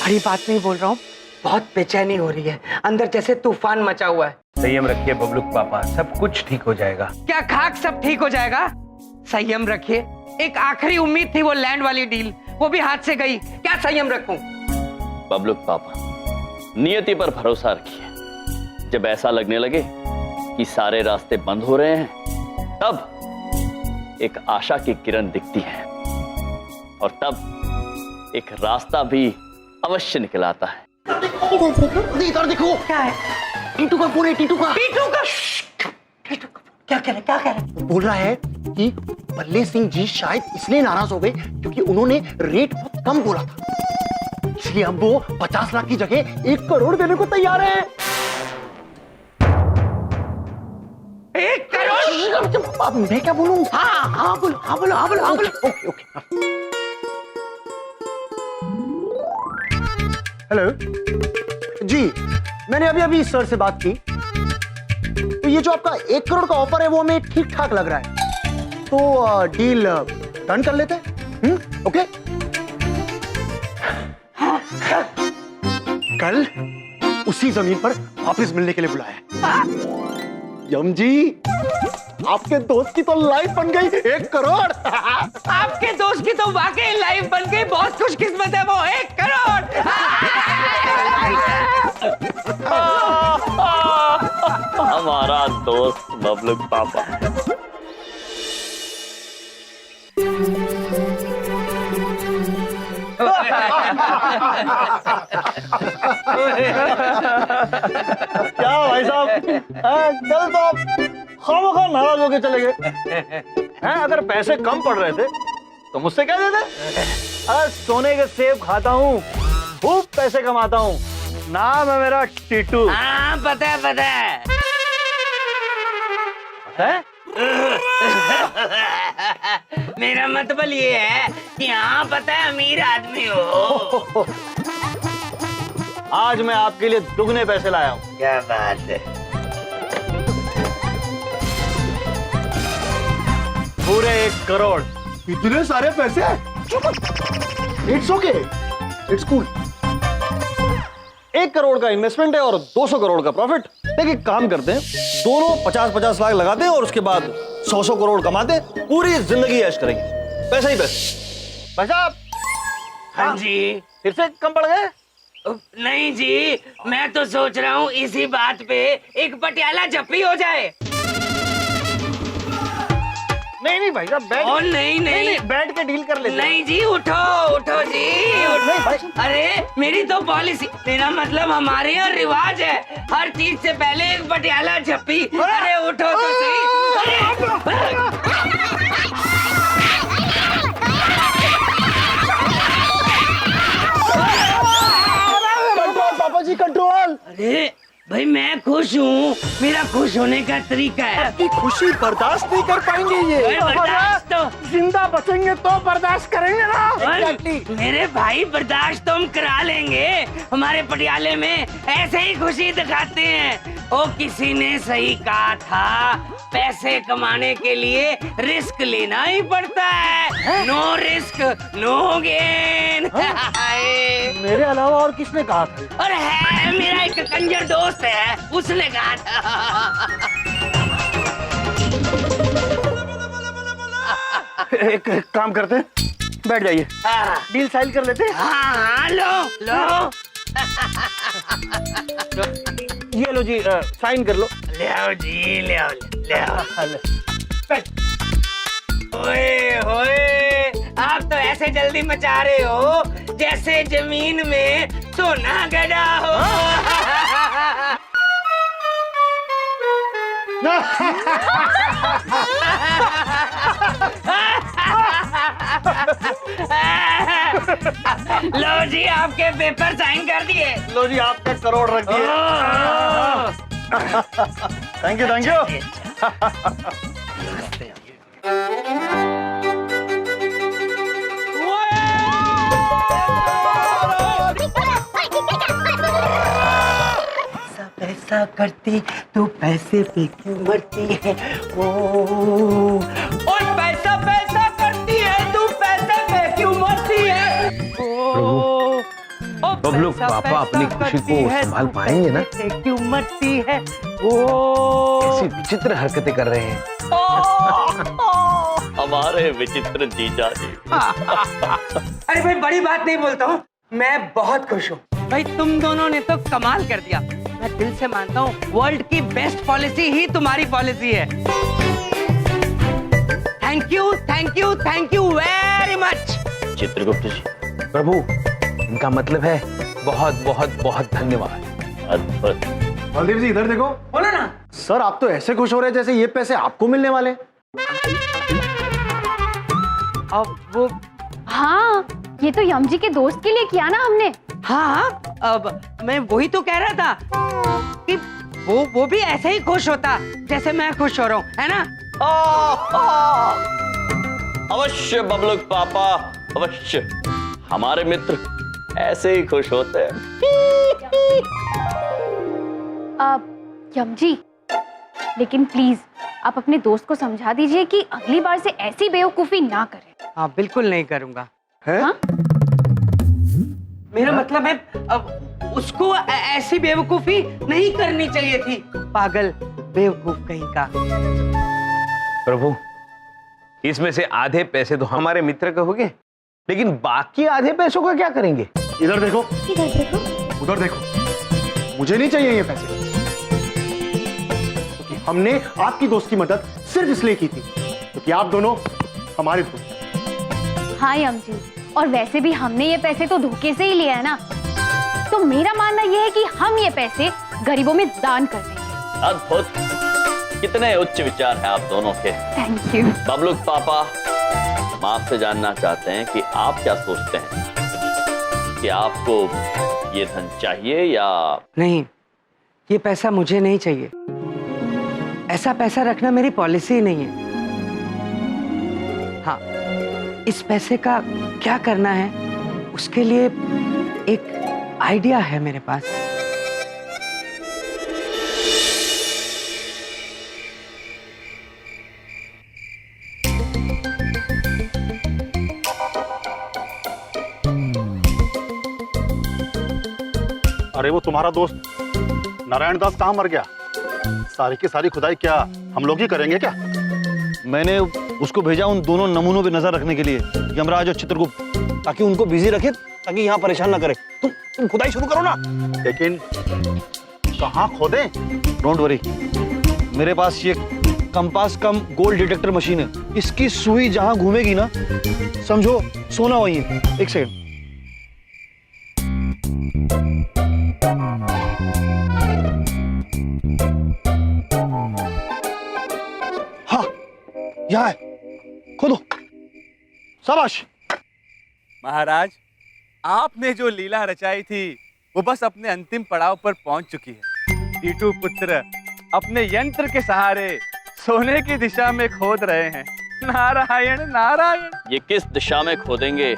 बड़ी बात नहीं बोल रहा हूँ, बहुत बेचैनी हो रही है, अंदर जैसे तूफान मचा हुआ है। संयम रखिए बबलू पापा, सब कुछ ठीक हो जाएगा। क्या खाक सब ठीक हो जाएगा? संयम रखिए, एक आखिरी उम्मीद थी वो लैंड वाली डील, वो भी हाथ से गई। क्या संयम रखूं? बबलू पापा, नियति पर भरोसा रखिए। जब ऐसा लगने लगे कि सारे रास्ते बंद हो रहे हैं, तब एक आशा की किरण दिखती है, और तब एक रास्ता भी अवश्य निकल आता है। इधर देखो, इधर देखो। क्या है? टीटू का फोन है, टीटू का। टीटू का क्या कह रहे? क्या कह रहे? बोल रहा है कि बल्ले सिंह जी शायद इसलिए नाराज हो गए क्योंकि उन्होंने रेट बहुत कम बोला था, इसलिए अब वो 50 लाख की जगह 1 करोड़ देने को तैयार है। 1 करोड़? अब मैं क्या बोलूं? हाँ बोलो, हाँ बोलो, हाँ बोलो, हाँ बोलो। ओके। हेलो जी, मैंने अभी सर से बात की, तो ये जो आपका 1 करोड़ का ऑफर है वो हमें ठीक ठाक लग रहा है, तो डील डन कर लेते हैं। ओके। कल उसी जमीन पर वापस मिलने के लिए बुलाया है। यम जी, आपके दोस्त की तो लाइफ बन गई 1 करोड़। आपके दोस्त की तो वाकई लाइफ बन गई, बहुत खुशकिस्मत है वो। 1 करोड़। हमारा दोस्त बबलू पापा। क्या भाई साहब, कल तो आप खामखा नाराज होके चले गए हैं। अगर पैसे कम पड़ रहे थे तो मुझसे क्या देते? अरे सोने के सेब खाता हूँ, खूब पैसे कमाता हूँ, नाम है मेरा टीटू। हाँ पता है, पता है। मेरा मतलब ये है कि हाँ पता है, अमीर आदमी हो। आज मैं आपके लिए दुगने पैसे लाया हूँ। क्या बात है? पूरे 1 करोड़। इतने सारे पैसे? It's okay, it's cool. 1 crore का इन्वेस्टमेंट है और 200 करोड़ का प्रॉफिट। देखिए काम करते हैं, दोनों 50-50 लाख लगाते हैं और उसके बाद 100 करोड़ कमाते हैं, पूरी जिंदगी ऐश करेंगे। पैसा ही पैसा। भाई साहब। हाँ जी। फिर से कम पड़ गए? नहीं जी, मैं तो सोच रहा हूँ इसी बात पे एक पटियाला जप्पी हो जाए। नहीं भाई साहब, बैठ। ओ नहीं, बैठ के डील कर लेते। नहीं जी, उठो जी, उठो। अरे मेरी तो पॉलिसी, मेरा मतलब हमारे यहाँ रिवाज है, हर चीज से पहले एक पटियाला जप्पी। अरे उठो तो सही। पापा जी कंट्रोल। अरे भाई मैं खुश हूँ, मेरा खुश होने का तरीका है। आपकी खुशी बर्दाश्त नहीं कर पाएंगे ये। बर्दाश्त तो जिंदा बचेंगे तो बर्दाश्त करेंगे ना। Exactly. मेरे भाई बर्दाश्त तो हम करा लेंगे, हमारे पटियाले में ऐसे ही खुशी दिखाते हैं। ओ किसी ने सही कहा था, पैसे कमाने के लिए रिस्क लेना ही पड़ता है। No risk no gain. मेरे अलावा और किसने कहा था? और है मेरा एक कंजर दोस्त है, उसने कहा था। एक काम करते हैं, बैठ जाइए, डील साइन कर लेते हैं। हाँ लो ये लो जी, साइन कर लो। ले आओ जी, ले आओ। ओए होए, आप तो ऐसे जल्दी मचा रहे हो जैसे जमीन में सोना गड़ा हो। लो जी, आपके पेपर साइन कर दिए। लो जी, आपका करोड़ रख दिए। Thank you. पैसा करती तो पैसे पे क्यों मरती है? ओ पैसा करती है, तू पैसे पे क्यों मरती है? ओ ओ बबलू पैसा पापा पैसा अपनी खुशी करती को है, संभाल पाएंगे ना? क्यों मरती है ओ ऐसी विचित्र हरकतें कर रहे हैं। हमारे विचित्र जीजा जी। अरे भाई बड़ी बात नहीं बोलता हूँ, मैं बहुत खुश हूँ भाई। तुम दोनों ने तो कमाल कर दिया। मैं दिल से मानता हूँ वर्ल्ड की बेस्ट पॉलिसी ही तुम्हारी पॉलिसी है। Thank you thank you thank you very much. Chitragupta ji, प्रभु, इनका मतलब है बहुत बहुत बहुत धन्यवाद। अद्भुत। बलदेव जी इधर देखो। बोलो ना। सर आप तो ऐसे खुश हो रहे हैं जैसे ये पैसे आपको मिलने वाले। अब वो हाँ, ये तो यम जी के दोस्त के लिए किया ना हमने। हाँ, अब मैं वही तो कह रहा था कि वो भी ऐसे ही खुश होता जैसे मैं खुश हो रहा हूँ, है ना? अवश्य बबलुक पापा, अवश्य। हमारे मित्र ऐसे ही खुश होते हैं। यम जी, लेकिन प्लीज आप अपने दोस्त को समझा दीजिए कि अगली बार से ऐसी बेवकूफी ना करें। हाँ बिल्कुल नहीं करूँगा। है? हाँ? मेरा मतलब है अब उसको ऐसी बेवकूफी नहीं करनी चाहिए थी। पागल बेवकूफ कहीं का। प्रभु, इसमें से आधे पैसे तो हमारे मित्र के हो गए, लेकिन बाकी आधे पैसों का क्या करेंगे? इधर देखो, इधर देखो। उधर देखो। मुझे नहीं चाहिए ये पैसे, क्योंकि हमने आपकी दोस्त की मदद सिर्फ इसलिए की थी क्योंकि आप दोनों हमारे दोस्त। हाँ यम जी, और वैसे भी हमने ये पैसे तो धोखे से ही लिए है ना, तो मेरा मानना यह है कि हम ये पैसे गरीबों में दान कर देंगे। अद्भुत। कितने उच्च विचार हैं आप दोनों के। Thank you. बबलुक पापा, हम आपसे जानना चाहते हैं कि आप क्या सोचते हैं कि आपको ये धन चाहिए या नहीं, ये पैसा मुझे नहीं चाहिए। ऐसा पैसा रखना मेरी पॉलिसी ही नहीं है। हाँ, इस पैसे का क्या करना है उसके लिए एक आइडिया है मेरे पास। अरे वो तुम्हारा दोस्त नारायण दास कहाँ मर गया? सारी की सारी खुदाई क्या हम लोग ही करेंगे क्या? मैंने उसको भेजा उन दोनों नमूनों पे नजर रखने के लिए, यमराज और चित्रगुप्त, ताकि उनको बिजी रखे, ताकि यहाँ परेशान ना करे। तुम खुदाई शुरू करो ना। लेकिन कहाँ खोदें? डोंट वरी, मेरे पास ये कंपास कम गोल्ड डिटेक्टर मशीन है। इसकी सुई जहां घूमेगी ना, समझो सोना वही है। एक सेकंड। हाँ, यहाँ है, खोदो। शाबाश। महाराज, आपने जो लीला रचाई थी वो बस अपने अंतिम पड़ाव पर पहुंच चुकी है। टीटू पुत्र अपने यंत्र के सहारे सोने की दिशा में खोद रहे हैं। नारायण नारायण। ये किस दिशा में खोदेंगे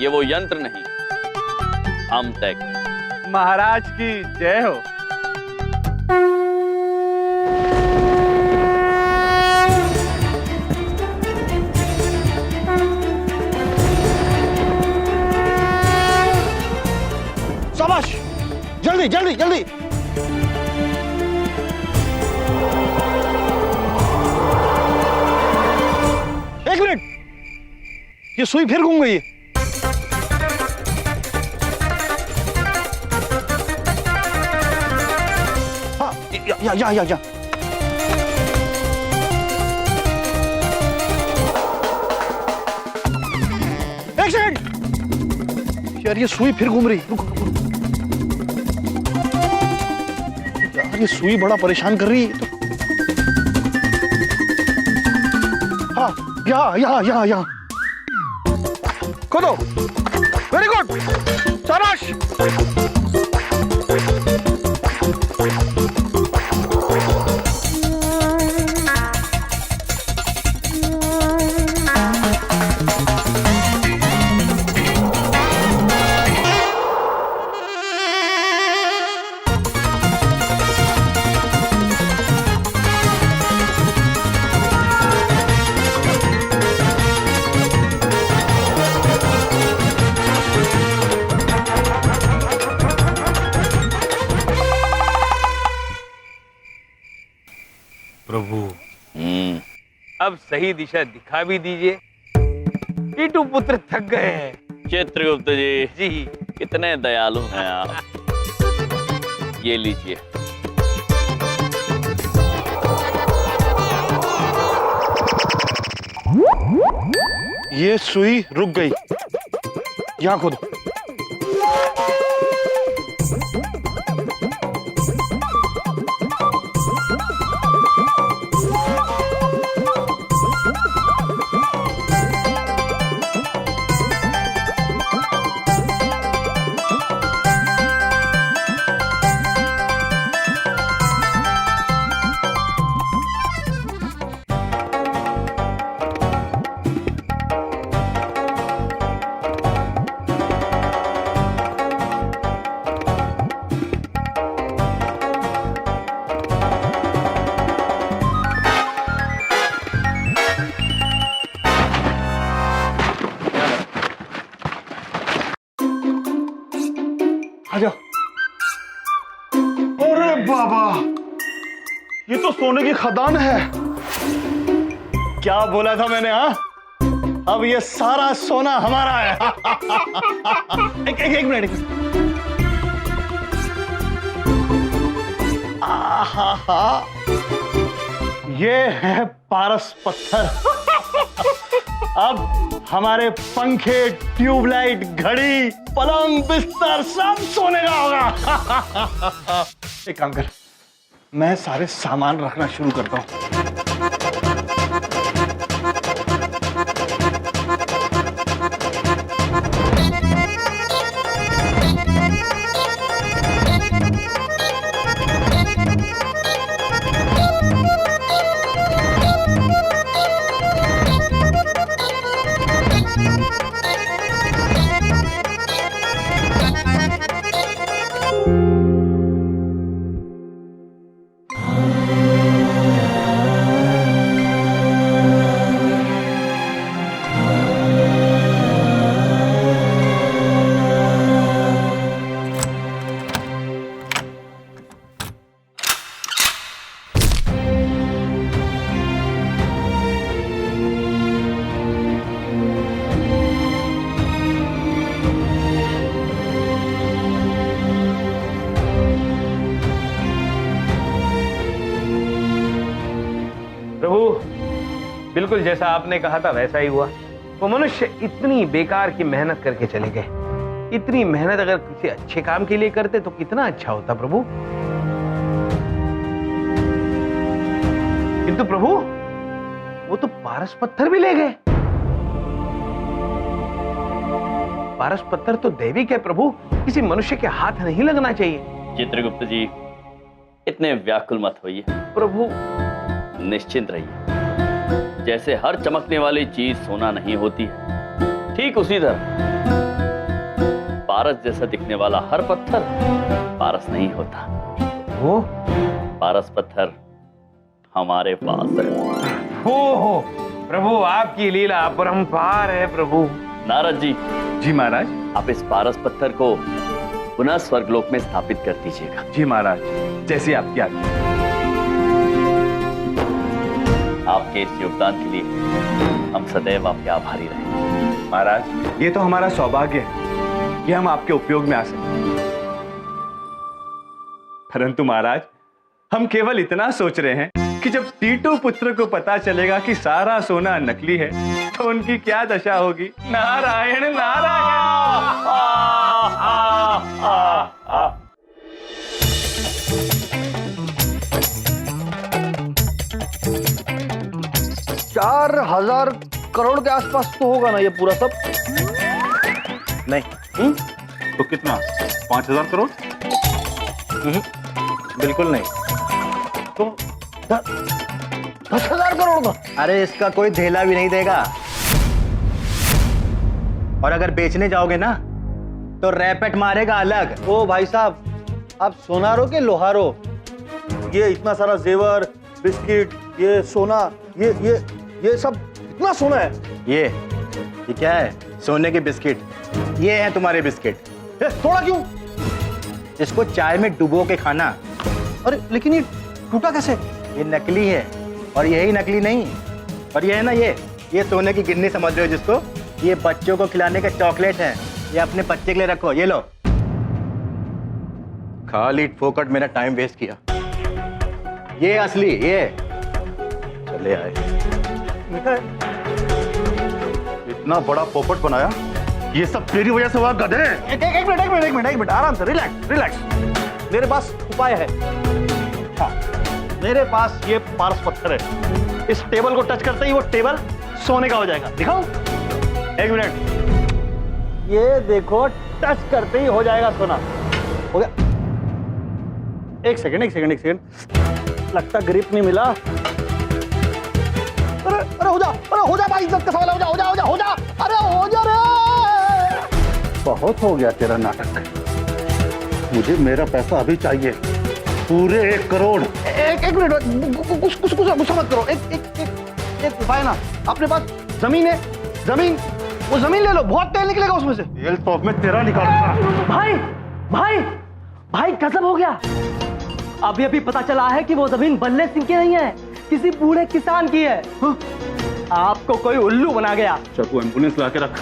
ये वो यंत्र नहीं, हम तय करेंगे। महाराज की जय हो। शाबाश, जल्दी जल्दी जल्दी। एक मिनट, ये सुई फिर घूम गई है। हाँ, या। एक सेकंड यार, ये सुई फिर घूम रही। रुको यार, ये सुई बड़ा परेशान कर रही है। हाँ, यहाँ खोदो। वेरी गुड, शाबाश। अब सही दिशा दिखा भी दीजिए। टीटू पुत्र थक गए हैं। चित्रगुप्त जी, जी कितने दयालु हैं आप। ये लीजिए। ये सुई रुक गई, यहाँ खोदो। आजा। अरे बाबा, ये तो सोने की खदान है। क्या बोला था मैंने? हाँ, अब ये सारा सोना हमारा है। एक मिनट। आहा, ये है पारस पत्थर। अब हमारे पंखे, ट्यूबलाइट, घड़ी, पलंग, बिस्तर सब सोने का होगा। एक काम कर, मैं सारे सामान रखना शुरू करता हूँ। बिल्कुल जैसा आपने कहा था वैसा ही हुआ। वो मनुष्य इतनी बेकार की मेहनत करके चले गए। इतनी मेहनत अगर किसी अच्छे काम के लिए करते तो कितना अच्छा होता प्रभु। किंतु प्रभु, वो तो पारस पत्थर भी ले गए। पारस पत्थर तो दैविक है प्रभु, किसी मनुष्य के हाथ नहीं लगना चाहिए। चित्रगुप्त जी, इतने व्याकुल मत होइए प्रभु। निश्चिंत रहिए। जैसे हर चमकने वाली चीज सोना नहीं होती है, ठीक उसी तरह पारस जैसा दिखने वाला हर पत्थर पारस नहीं होता। वो पारस पत्थर हमारे पास है। हो प्रभु, आपकी लीला अपरंपार है प्रभु। नारद जी, जी महाराज। आप इस पारस पत्थर को पुनः स्वर्गलोक में स्थापित कर दीजिएगा। जी महाराज, जैसी आपकी आज्ञा। आपके इस योगदान के लिए हम सदैव आपके आभारी रहेंगे। महाराज, ये तो हमारा सौभाग्य है कि हम आपके उपयोग में आ सकें। परंतु महाराज, हम केवल इतना सोच रहे हैं कि जब टीटू पुत्र को पता चलेगा कि सारा सोना नकली है तो उनकी क्या दशा होगी। नारायण नारायण। 4,000 करोड़ के आसपास तो होगा ना ये पूरा सब? नहीं। तो कितना? 5,000 करोड़? बिल्कुल नहीं। तो 10,000 करोड़ का? अरे इसका कोई धेला भी नहीं देगा। और अगर बेचने जाओगे ना तो रैपेट मारेगा अलग। ओ भाई साहब, आप सोनारो के लोहारो? ये इतना सारा जेवर, बिस्किट, ये सोना, ये सब इतना सोना है। ये क्या है? सोने के बिस्किट। ये है तुम्हारे बिस्किट। थोड़ा क्यों? इसको चाय में डुबो के खाना। अरे लेकिन ये टूटा कैसे? ये नकली है। और यही नकली नहीं, और ये है ना, ये सोने की गिन्नी समझ रहे हो जिसको, ये बच्चों को खिलाने का चॉकलेट है। ये अपने बच्चे के लिए रखो, ये लो। खाली फोकट मेरा टाइम वेस्ट किया। ये असली, ये चले आए। इतना बड़ा पोपट बनाया, ये सब तेरी वजह से हुआ गधे। एक मिनट, आराम से, रिलैक्स। मेरे पास उपाय है। हाँ, मेरे पास ये पारस पत्थर है। इस टेबल को टच करते ही वो टेबल सोने का हो जाएगा। दिखाओ, एक मिनट। ये देखो, टच करते ही हो जाएगा सोना। हो गया। एक सेकंड। लगता ग्रिप नहीं मिला। अरे हो जा भाई, इज्जत का सवाल। हो जा। अरे हो जा रे। बहुत हो गया तेरा नाटक। मुझे मेरा पैसा अभी चाहिए, पूरे 1 करोड़। एक मिनट, गुस्सा मत करो। एक उपाय ना, अपने पास जमीन है, वो जमीन ले लो, बहुत तेल निकलेगा उसमें से। तेल तो अब मैं तेरा निकालूंगा। भाई गजब हो गया। अभी पता चला है कि वो जमीन बल्ले सिंह की नहीं है, किसी बूढ़े किसान की है। आपको कोई उल्लू बना गया। चकू, एम्बुलेंस ला के रख।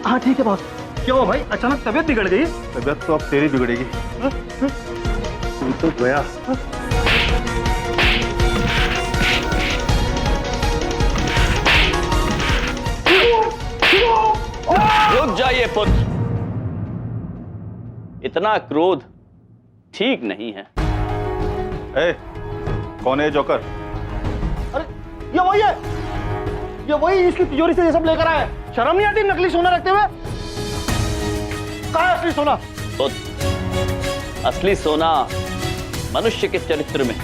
हाँ ठीक है बॉस। क्यों भाई, अचानक तबीयत बिगड़ गई? तबियत तो अब तेरी बिगड़ेगी। तू तो गया। रुक जाइए पुत्र, इतना क्रोध ठीक नहीं है। ए, कौन है जोकर? अरे ये वही इसकी तिजोरी से ये सब लेकर आया है। शर्म नहीं आती नकली सोना रखते हुए? कहाँ है असली सोना? पुत्र, असली सोना मनुष्य के चरित्र में,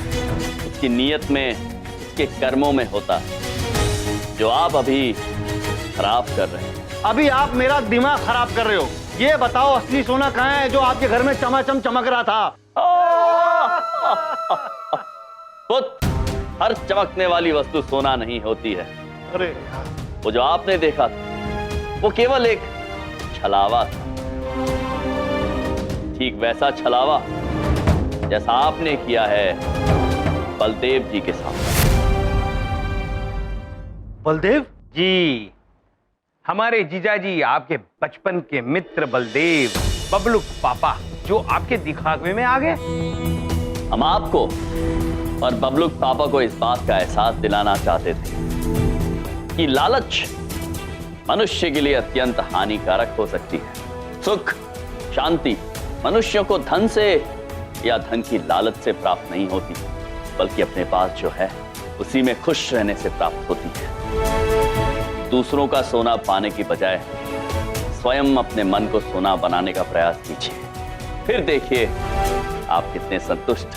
उसकी नीयत में, उसके कर्मों में होता है, जो आप अभी खराब कर रहे हैं। अभी आप मेरा दिमाग खराब कर रहे हो। ये बताओ, असली सोना कहाँ है जो आपके घर में चमाचम चमक रहा था? पुत्र, हर चमकने वाली वस्तु सोना नहीं होती है। अरे वो जो आपने देखा था, वो केवल एक छलावा था। ठीक वैसा छलावा जैसा आपने किया है बलदेव जी के साथ। बलदेव जी, हमारे जीजाजी, आपके बचपन के मित्र बलदेव, बबलू पापा, जो आपके दिखावे में आ गए। हम आपको और बबलू पापा को इस बात का एहसास दिलाना चाहते थे कि लालच मनुष्य के लिए अत्यंत हानिकारक हो सकती है। सुख, शांति मनुष्यों को धन से या धन की लालच से प्राप्त नहीं होती, बल्कि अपने पास जो है उसी में खुश रहने से प्राप्त होती है। दूसरों का सोना पाने की बजाय स्वयं अपने मन को सोना बनाने का प्रयास कीजिए, फिर देखिए आप कितने संतुष्ट,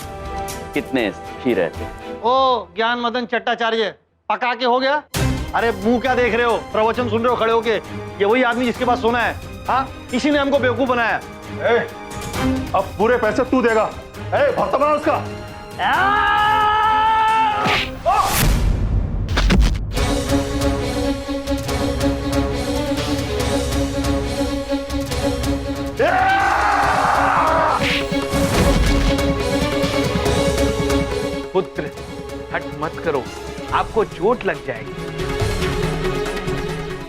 कितने सुखी रहते हैं। ओ ज्ञान मदन चट्टाचार्य, पका के हो गया? अरे मुंह क्या देख रहे हो, प्रवचन सुन रहे हो खड़े होके? ये वही आदमी जिसके पास सोना है। हाँ, इसी ने हमको बेवकूफ बनाया। अब पूरे पैसे तू देगा। भर्ता बना उसका। पुत्र, हट मत करो, आपको चोट लग जाएगी।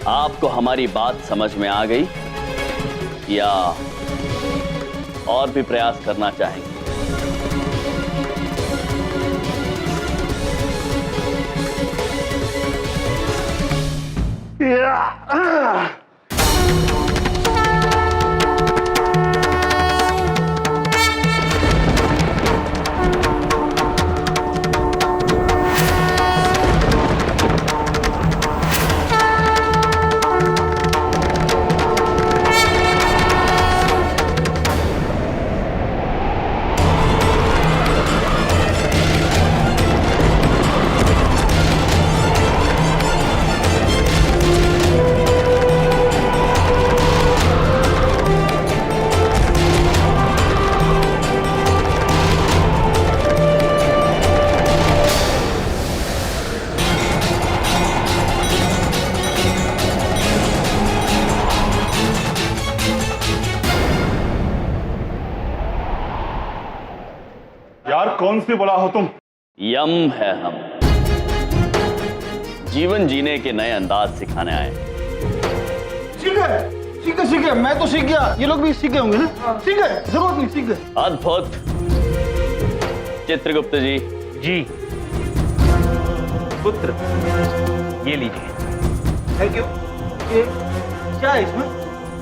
आपको हमारी बात समझ में आ गई या और भी प्रयास करना चाहेंगे? यार कौन सी बला हो तुम? यम है हम, जीवन जीने के नए अंदाज सिखाने आए हैं। सीख गए, मैं तो सीख गया, ये लोग भी सीख गए होंगे ना? सीख गए, जरूरत नहीं, सीख गए। अद्भुत। चित्रगुप्त जी। जी पुत्र, ये लीजिए। Thank you. ये क्या है इसमें?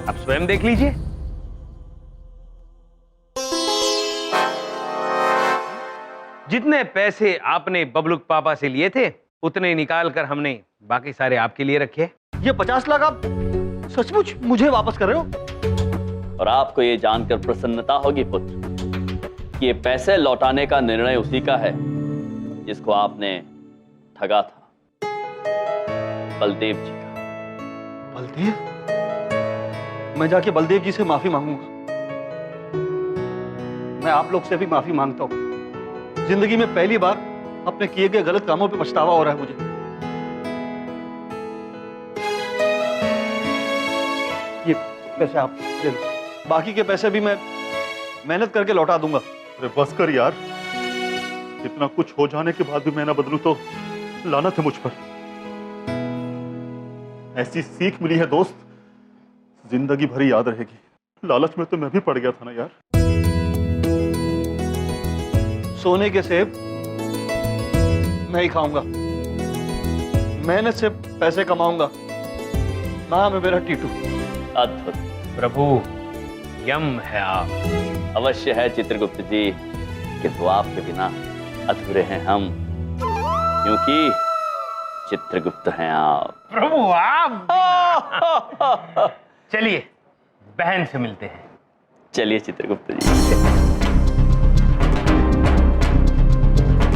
आप स्वयं देख लीजिए। जितने पैसे आपने बबलूक पापा से लिए थे उतने निकाल कर हमने बाकी सारे आपके लिए रखे। ये 50 लाख आप सचमुच मुझे वापस कर रहे हो? और आपको ये जानकर प्रसन्नता होगी पुत्र कि ये पैसे लौटाने का निर्णय उसी का है जिसको आपने ठगा था, बलदेव जी का। बलदेव? मैं जाके बलदेव जी से माफी मांगूंगा। मैं आप लोग से भी माफी मांगता हूं। जिंदगी में पहली बार अपने किए गए गलत कामों पे पछतावा हो रहा है मुझे। ये पैसे आप ले लो, बाकी के पैसे भी मैं मेहनत करके लौटा दूंगा। अरे बस कर यार, इतना कुछ हो जाने के बाद भी मैं ना बदलूं तो लानत है मुझ पर। ऐसी सीख मिली है दोस्त, जिंदगी भरी याद रहेगी। लालच में तो मैं भी पड़ गया था ना यार। सोने के सेब मैं ही खाऊंगा, मेहनत से पैसे कमाऊंगा। नाम है मेरा टीटू। अद्भुत। प्रभु, यम है आप। अवश्य है चित्रगुप्त जी, किंतु आपके बिना अधूरे हैं हम, क्योंकि चित्रगुप्त हैं आप। प्रभु आप। चलिए बहन से मिलते हैं। चलिए चित्रगुप्त जी।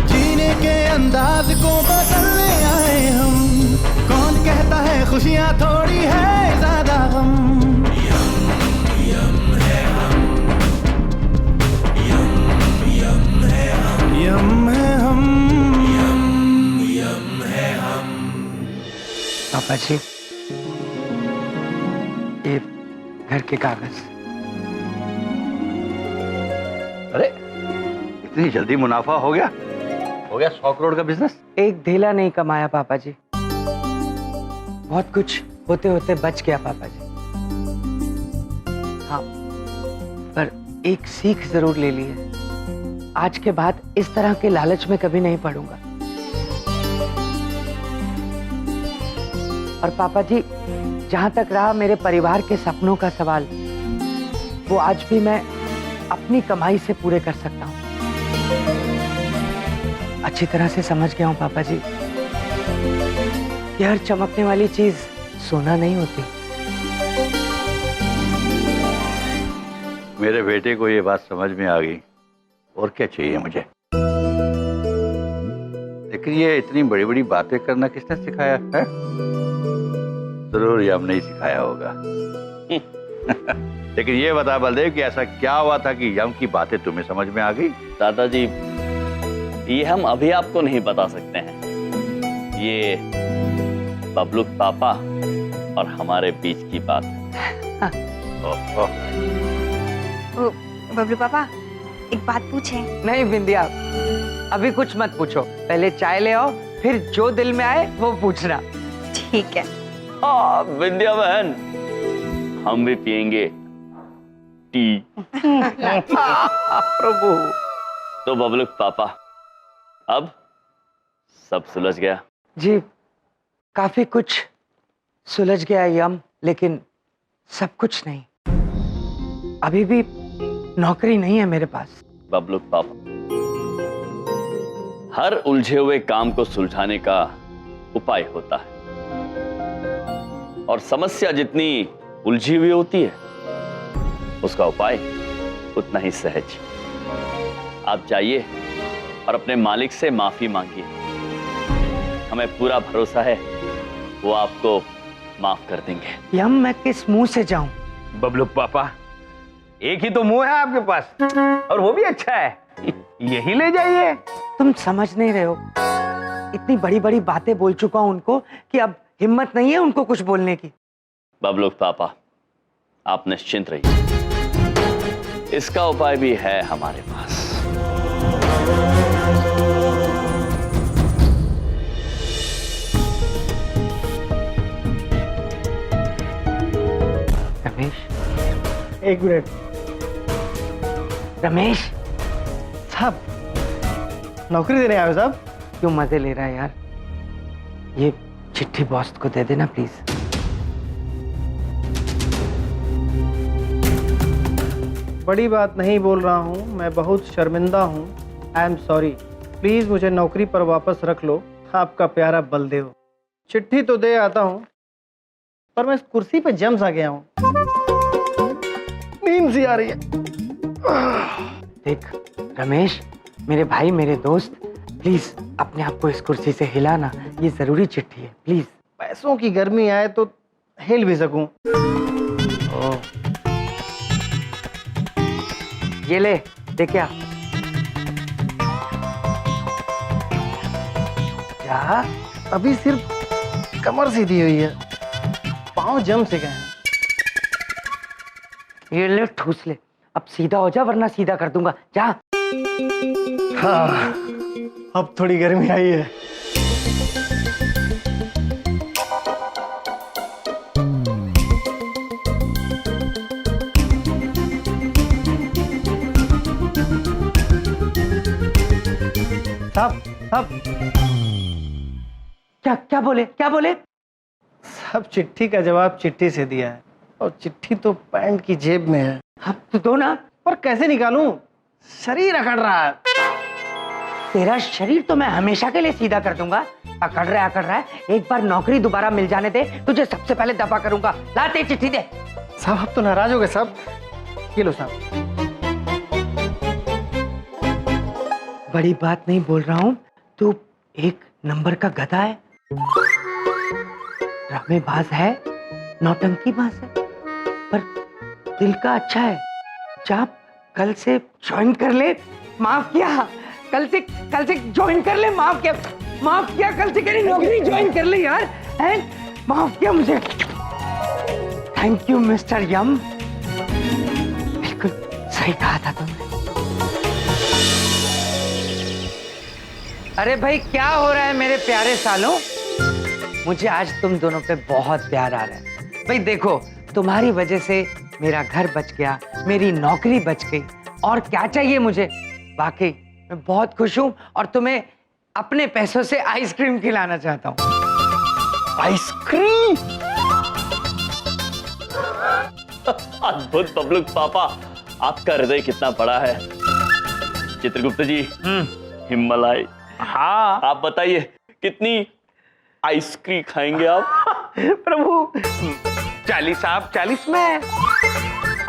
जीने के अंदाज को बदलने आए हम, कौन कहता है खुशियां थोड़ी है ज्यादा गम। यम है हम, पापा जी, ये घर के कागज। अरे इतनी जल्दी मुनाफा हो गया? हो गया 100 करोड़ का बिजनेस? एक धेला नहीं कमाया पापा जी, बहुत कुछ होते होते बच गया पापा जी। हाँ, पर एक सीख जरूर ले ली है। आज के बाद इस तरह के लालच में कभी नहीं पड़ूंगा। और पापा जी, जहां तक रहा मेरे परिवार के सपनों का सवाल, वो आज भी मैं अपनी कमाई से पूरे कर सकता हूं। अच्छी तरह से समझ गया हूं पापा जी कि हर चमकने वाली चीज सोना नहीं होती। मेरे बेटे को ये बात समझ में आ गई, और क्या चाहिए मुझे। लेकिन ये इतनी बड़ी बड़ी बातें करना किसने सिखाया है? जरूर यम नहीं सिखाया होगा। लेकिन ये बता बलदेव कि ऐसा क्या हुआ था कि यम की बातें तुम्हें समझ में आ गई? दादाजी, ये हम अभी आपको नहीं बता सकते हैं। ये बबलूक पापा और हमारे बीच की बात है। बबलू पापा, एक बात पूछें? नहीं बिंदिया, अभी कुछ मत पूछो, पहले चाय ले आओ, फिर जो दिल में आए वो पूछना। ठीक है। हाँ विंध्या बहन, हम भी पियेंगे टी। प्रभु। तो बबलूक पापा, अब सब सुलझ गया? जी, काफी कुछ सुलझ गया यम, लेकिन सब कुछ नहीं। अभी भी नौकरी नहीं है मेरे पास। बबलूक पापा, हर उलझे हुए काम को सुलझाने का उपाय होता है, और समस्या जितनी उलझी हुई होती है उसका उपाय उतना ही सहज। आप जाइए और अपने मालिक से माफी मांगिए। हमें पूरा भरोसा है वो आपको माफ कर देंगे। यम, मैं किस मुंह से जाऊं? बबलूक पापा, एक ही तो मुंह है आपके पास, और वो भी अच्छा है, यही ले जाइए। तुम समझ नहीं रहे हो, इतनी बड़ी बड़ी बातें बोल चुका हूं उनको कि अब हिम्मत नहीं है उनको कुछ बोलने की। बबलूक पापा, आप निश्चिंत रहिए, इसका उपाय भी है हमारे पास। एक मिनट रमेश, साहब, नौकरी देने आए हो साहब? क्यों मजे ले रहा है यार? ये चिट्ठी बॉस को दे देना प्लीज। बड़ी बात नहीं बोल रहा हूँ, मैं बहुत शर्मिंदा हूँ। आई एम सॉरी, प्लीज मुझे नौकरी पर वापस रख लो। आपका प्यारा बलदेव। चिट्ठी तो दे आता हूँ, पर मैं इस कुर्सी पे जम सा गया हूँ, नींद सी आ रही है। देख रमेश, मेरे भाई, मेरे दोस्त, प्लीज अपने आप को इस कुर्सी से हिलाना, ये जरूरी चिट्ठी है प्लीज। पैसों की गर्मी आए तो हिल भी सकूं। ये ले, क्या क्या? अभी सिर्फ कमर सीधी हुई है, पाँव जम से गए हैं। ये ले, ठूस ले। अब सीधा हो जा वरना सीधा कर दूंगा, जा। हाँ, अब थोड़ी गर्मी आई है। साहब, साहब, क्या बोले, क्या बोले? सब चिट्ठी का जवाब चिट्ठी से दिया है, और चिट्ठी तो पैंट की जेब में है। अब तो दो ना। पर कैसे निकालूं? शरीर अकड़ रहा है। तेरा शरीर तो मैं हमेशा के लिए सीधा कर दूंगा। अकड़ रहा है। एक बार नौकरी दोबारा मिल जाने दे, तुझे सबसे पहले दफा करूंगा। लाते चिट्ठी दे। साहब, आप तो नाराज हो गए साहब। ये लो साहब। बड़ी बात नहीं बोल रहा हूँ, तू एक नंबर का गधा है, ड्रामेबाज है, नौटंकीबाज है, पर दिल का अच्छा है। चाप कल से ज्वाइन कर ले। माफ किया, कल से ज्वाइन कर ले। माफ किया, कल से कहीं नौकरी ज्वाइन कर ले यार। माफ किया मुझे। थैंक यू मिस्टर यम, बिल्कुल सही कहा था तुमने। अरे भाई, क्या हो रहा है मेरे प्यारे सालों? मुझे आज तुम दोनों पे बहुत प्यार आ रहा है। भाई देखो, तुम्हारी वजह से मेरा घर बच गया, मेरी नौकरी बच गई, और क्या चाहिए मुझे? वाकई मैं बहुत खुश हूं, और तुम्हें अपने पैसों से आइसक्रीम खिलाना चाहता हूं। आइसक्रीम? अद्भुत बबलू पापा, आपका हृदय कितना बड़ा है। चित्रगुप्त जी, हिम्मलाई। हाँ, आप बताइए कितनी आइसक्रीम खाएंगे आप? प्रभु 40 आप, 40 में।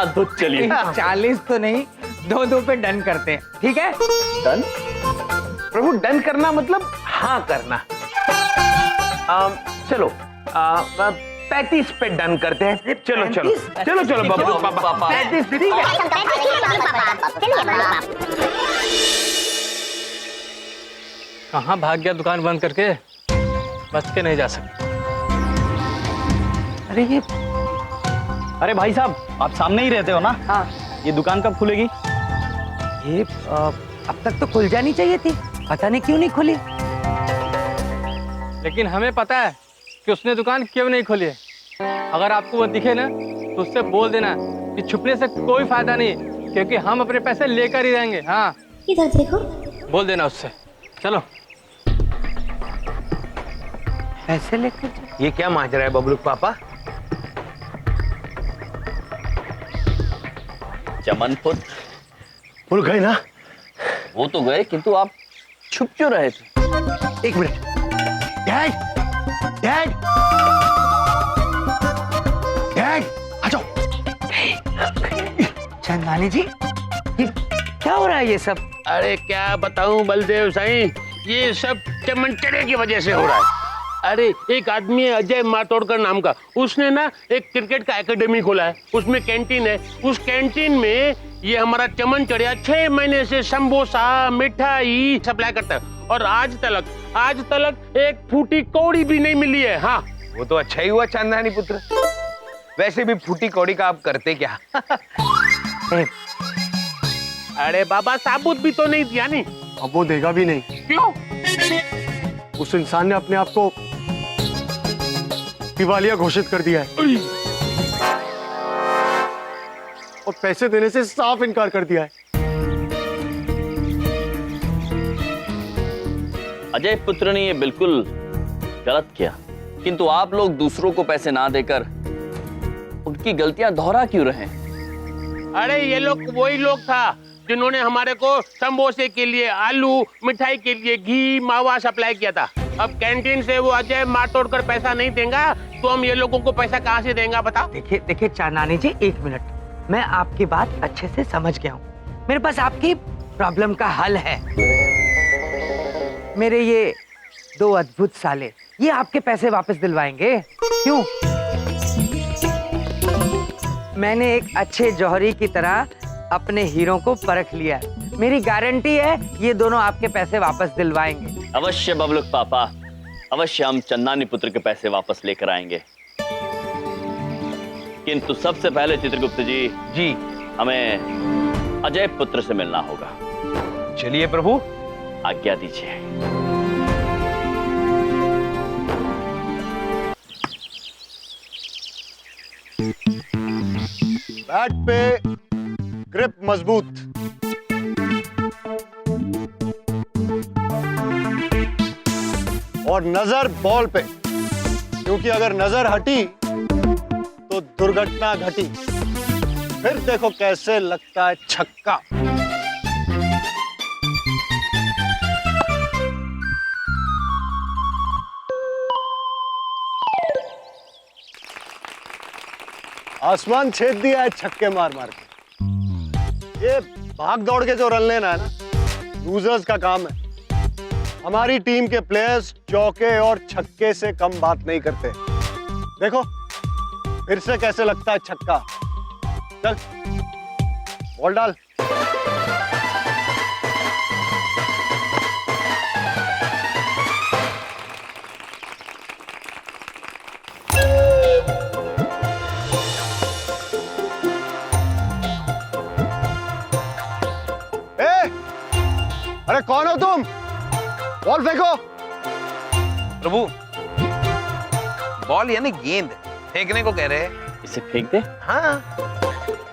अद्भुत, चलिए। 40 तो नहीं, 2-2 पे डन करते हैं, ठीक है? डन? प्रभु, डन करना मतलब हाँ करना। चलो 35 पे डन करते हैं। चलो बबलू पापा। 35, ठीक है। कहाँ भाग गया दुकान बंद करके? बच के नहीं जा सकते। अरे भाई साहब, आप सामने ही रहते हो ना? हाँ। ये दुकान कब खुलेगी? ये अब तक तो खुल जानी चाहिए थी, पता नहीं क्यों नहीं खुली। लेकिन हमें पता है कि उसने दुकान क्यों नहीं खोली है। अगर आपको वो दिखे ना, तो उससे बोल देना कि छुपने से कोई फायदा नहीं, क्योंकि हम अपने पैसे लेकर ही रहेंगे। हाँ, इधर देखो। बोल देना उससे। चलो। पैसे लेकर ये क्या माजरा है बबलू पापा? चमन पुत्र, भूल गए ना? वो तो गए, किंतु आप छुप क्यों रहे थे? एक मिनट। डैड, डैड, डैड, आ जाओ। चंदानी जी, ये क्या हो रहा है ये सब? अरे क्या बताऊं बलदेव साईं, ये सब चमनचड़े की वजह से हो रहा है। अरे एक आदमी है अजय मातोड़कर नाम का, उसने ना एक क्रिकेट का एकेडमी खोला है, उसमें कैंटीन है। उस कैंटीन में ये हमारा चमनचड़िया 6 महीने से समोसा मिठाई सप्लाई करता है, और आज तलक एक फूटी कौड़ी भी नहीं मिली है। हाँ, वो तो अच्छा ही हुआ चांदानी पुत्र। वैसे भी फूटी कौड़ी का आप करते क्या? अरे बाबा, साबुत भी तो नहीं दिया नहीं। अब वो देगा भी नहीं। क्यों? उस इंसान ने अपने आप को दिवालिया घोषित कर दिया है। और पैसे देने से साफ इनकार कर दिया है। अजय पुत्र ने ये बिल्कुल गलत किया, किंतु आप लोग दूसरों को पैसे ना देकर उनकी गलतियां दोहरा क्यों रहे? अरे ये लोग वही लोग था जिन्होंने हमारे को समोसे के लिए आलू, मिठाई के लिए घी, मावा सप्लाई किया था। अब कैंटीन से वो अजय मार तोड़ कर पैसा नहीं देगा तो हम ये लोगों को पैसा कहाँ से देंगे बताओ? देखिए देखिए चांदनी जी, एक मिनट, मैं आपकी बात अच्छे से समझ गया हूँ। मेरे पास आपकी प्रॉब्लम का हल है। मेरे ये 2 अद्भुत साले ये आपके पैसे वापस दिलवाएंगे। क्यों? मैंने एक अच्छे जौहरी की तरह अपने हीरो को परख लिया है। मेरी गारंटी है ये दोनों आपके पैसे वापस दिलवाएंगे। अवश्य बबलुक पापा, अवश्य हम चन्नानी पुत्र के पैसे वापस लेकर आएंगे। किंतु सबसे पहले चित्रगुप्त जी, हमें अजय पुत्र से मिलना होगा। चलिए प्रभु, आज्ञा दीजिए। बैट पे ग्रिप मजबूत, और नजर बॉल पे, क्योंकि अगर नजर हटी तो दुर्घटना घटी। फिर देखो कैसे लगता है छक्का। आसमान छेद दिया है छक्के मार मार के। ये भाग दौड़ के जो रन लेना है ना, लूजर्स का काम है। हमारी टीम के प्लेयर्स चौके और छक्के से कम बात नहीं करते। देखो फिर से कैसे लगता है छक्का। चल बॉल डाल। अरे कौन हो तुम? बॉल फेंको। प्रभु, बॉल यानी गेंद फेंकने को कह रहे हैं। इसे फेंक दे? हाँ।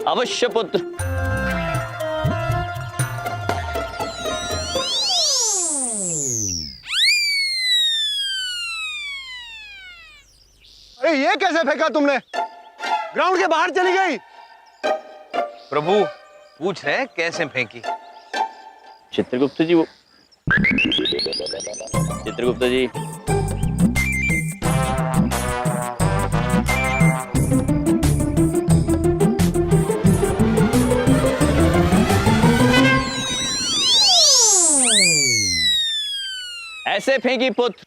अवश्य पुत्र। अरे ये कैसे फेंका तुमने? ग्राउंड के बाहर चली गई। प्रभु पूछ रहे हैं कैसे फेंकी। चित्रगुप्त जी, वो चित्रगुप्त जी, ऐसे फेंकी पुत्र।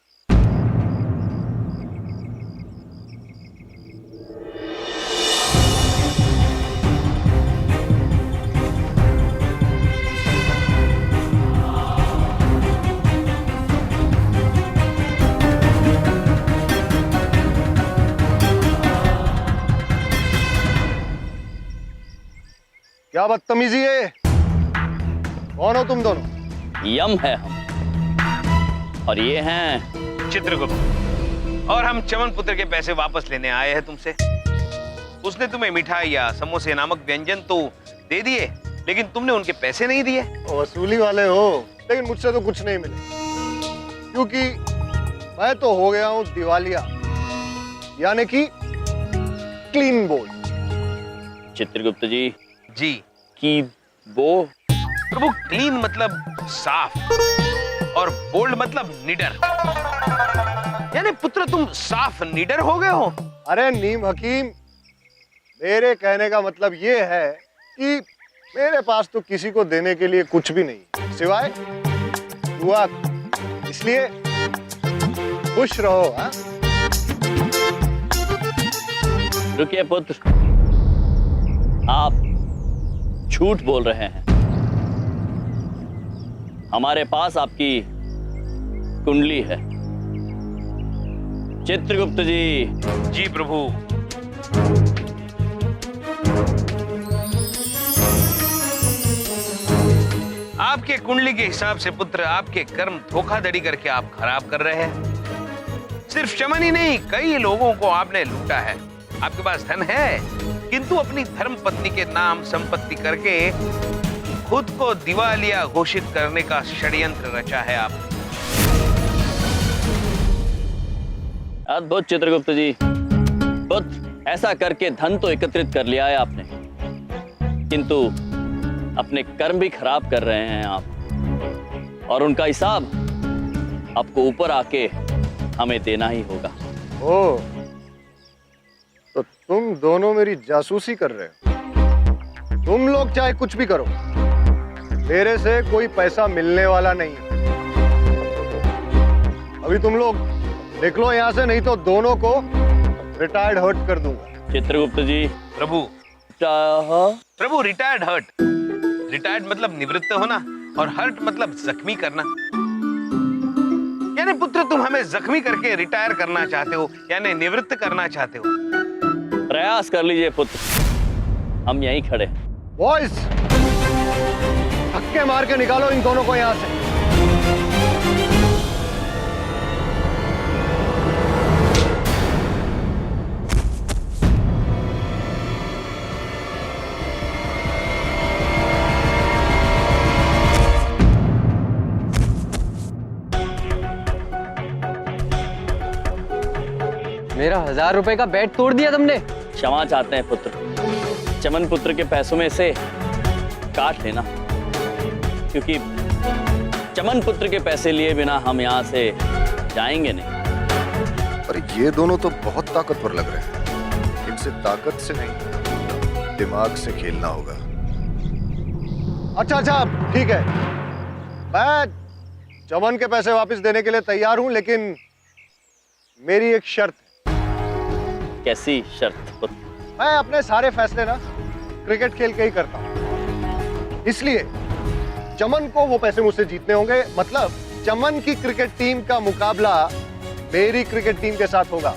क्या बदतमीजी है? कौन हो तुम दोनों? यम है हम, और ये हैं चित्रगुप्त, और हम चमन पुत्र के पैसे वापस लेने आए हैं तुमसे। उसने तुम्हें मिठाई या समोसे नामक व्यंजन तो दे दिए, लेकिन तुमने उनके पैसे नहीं दिए। वसूली वाले हो, लेकिन मुझसे तो कुछ नहीं मिले, क्योंकि मैं तो हो गया हूं दिवालिया, यानी कि क्लीन बोल्ड। चित्रगुप्त जी कि वो प्रभु, क्लीन मतलब साफ और बोल्ड मतलब निडर। यानी पुत्र तुम साफ निडर हो गए हो। अरे नीम हकीम, मेरे कहने का मतलब ये है कि मेरे पास तो किसी को देने के लिए कुछ भी नहीं सिवाय दुआ। इसलिए खुश रहो। हाँ? रुकिए पुत्र, आप झूठ बोल रहे हैं। हमारे पास आपकी कुंडली है। चित्रगुप्त जी प्रभु। आपके कुंडली के हिसाब से पुत्र, आपके कर्म धोखाधड़ी करके आप खराब कर रहे हैं। सिर्फ चमन ही नहीं, कई लोगों को आपने लूटा है। आपके पास धन है, किंतु अपनी धर्म पत्नी के नाम संपत्ति करके खुद को दिवालिया घोषित करने का षड्यंत्र रचा है आपने। अद्भुत चित्रगुप्त जी, बुद्ध ऐसा करके धन तो एकत्रित कर लिया है आपने, किंतु अपने कर्म भी खराब कर रहे हैं आप, और उनका हिसाब आपको ऊपर आके हमें देना ही होगा। ओ, तो तुम दोनों मेरी जासूसी कर रहे हो। तुम लोग चाहे कुछ भी करो, मेरे से कोई पैसा मिलने वाला नहीं है। अभी तुम लोग निकलो यहाँ से, नहीं तो दोनों को रिटायर्ड हर्ट कर दूंगा। चित्रगुप्त जी। प्रभु रिटायर्ड हर्ट, रिटायर्ड मतलब निवृत्त होना और हर्ट मतलब जख्मी करना। यानी पुत्र तुम हमें जख्मी करके रिटायर करना चाहते हो, यानी निवृत्त करना चाहते हो। प्रयास कर लीजिए पुत्र, हम यहीं खड़े। बॉयज, धक्के मार के निकालो इन दोनों को यहाँ से। मेरा 1000 रुपए का बेट तोड़ दिया तुमने। क्षमा चाहते हैं पुत्र, चमन पुत्र के पैसों में से काट लेना, क्योंकि चमन पुत्र के पैसे लिए बिना हम यहाँ से जाएंगे नहीं। पर ये दोनों तो बहुत ताकतवर लग रहे हैं। इनसे ताकत से नहीं, दिमाग से खेलना होगा। अच्छा, ठीक है, मैं चमन के पैसे वापस देने के लिए तैयार हूं, लेकिन मेरी एक शर्त है। कैसी शर्त पुत्र? मैं अपने सारे फैसले ना क्रिकेट खेल के ही करता हूं, इसलिए चमन को वो पैसे मुझसे जीतने होंगे। मतलब चमन की क्रिकेट टीम का मुकाबला मेरी क्रिकेट टीम के साथ होगा,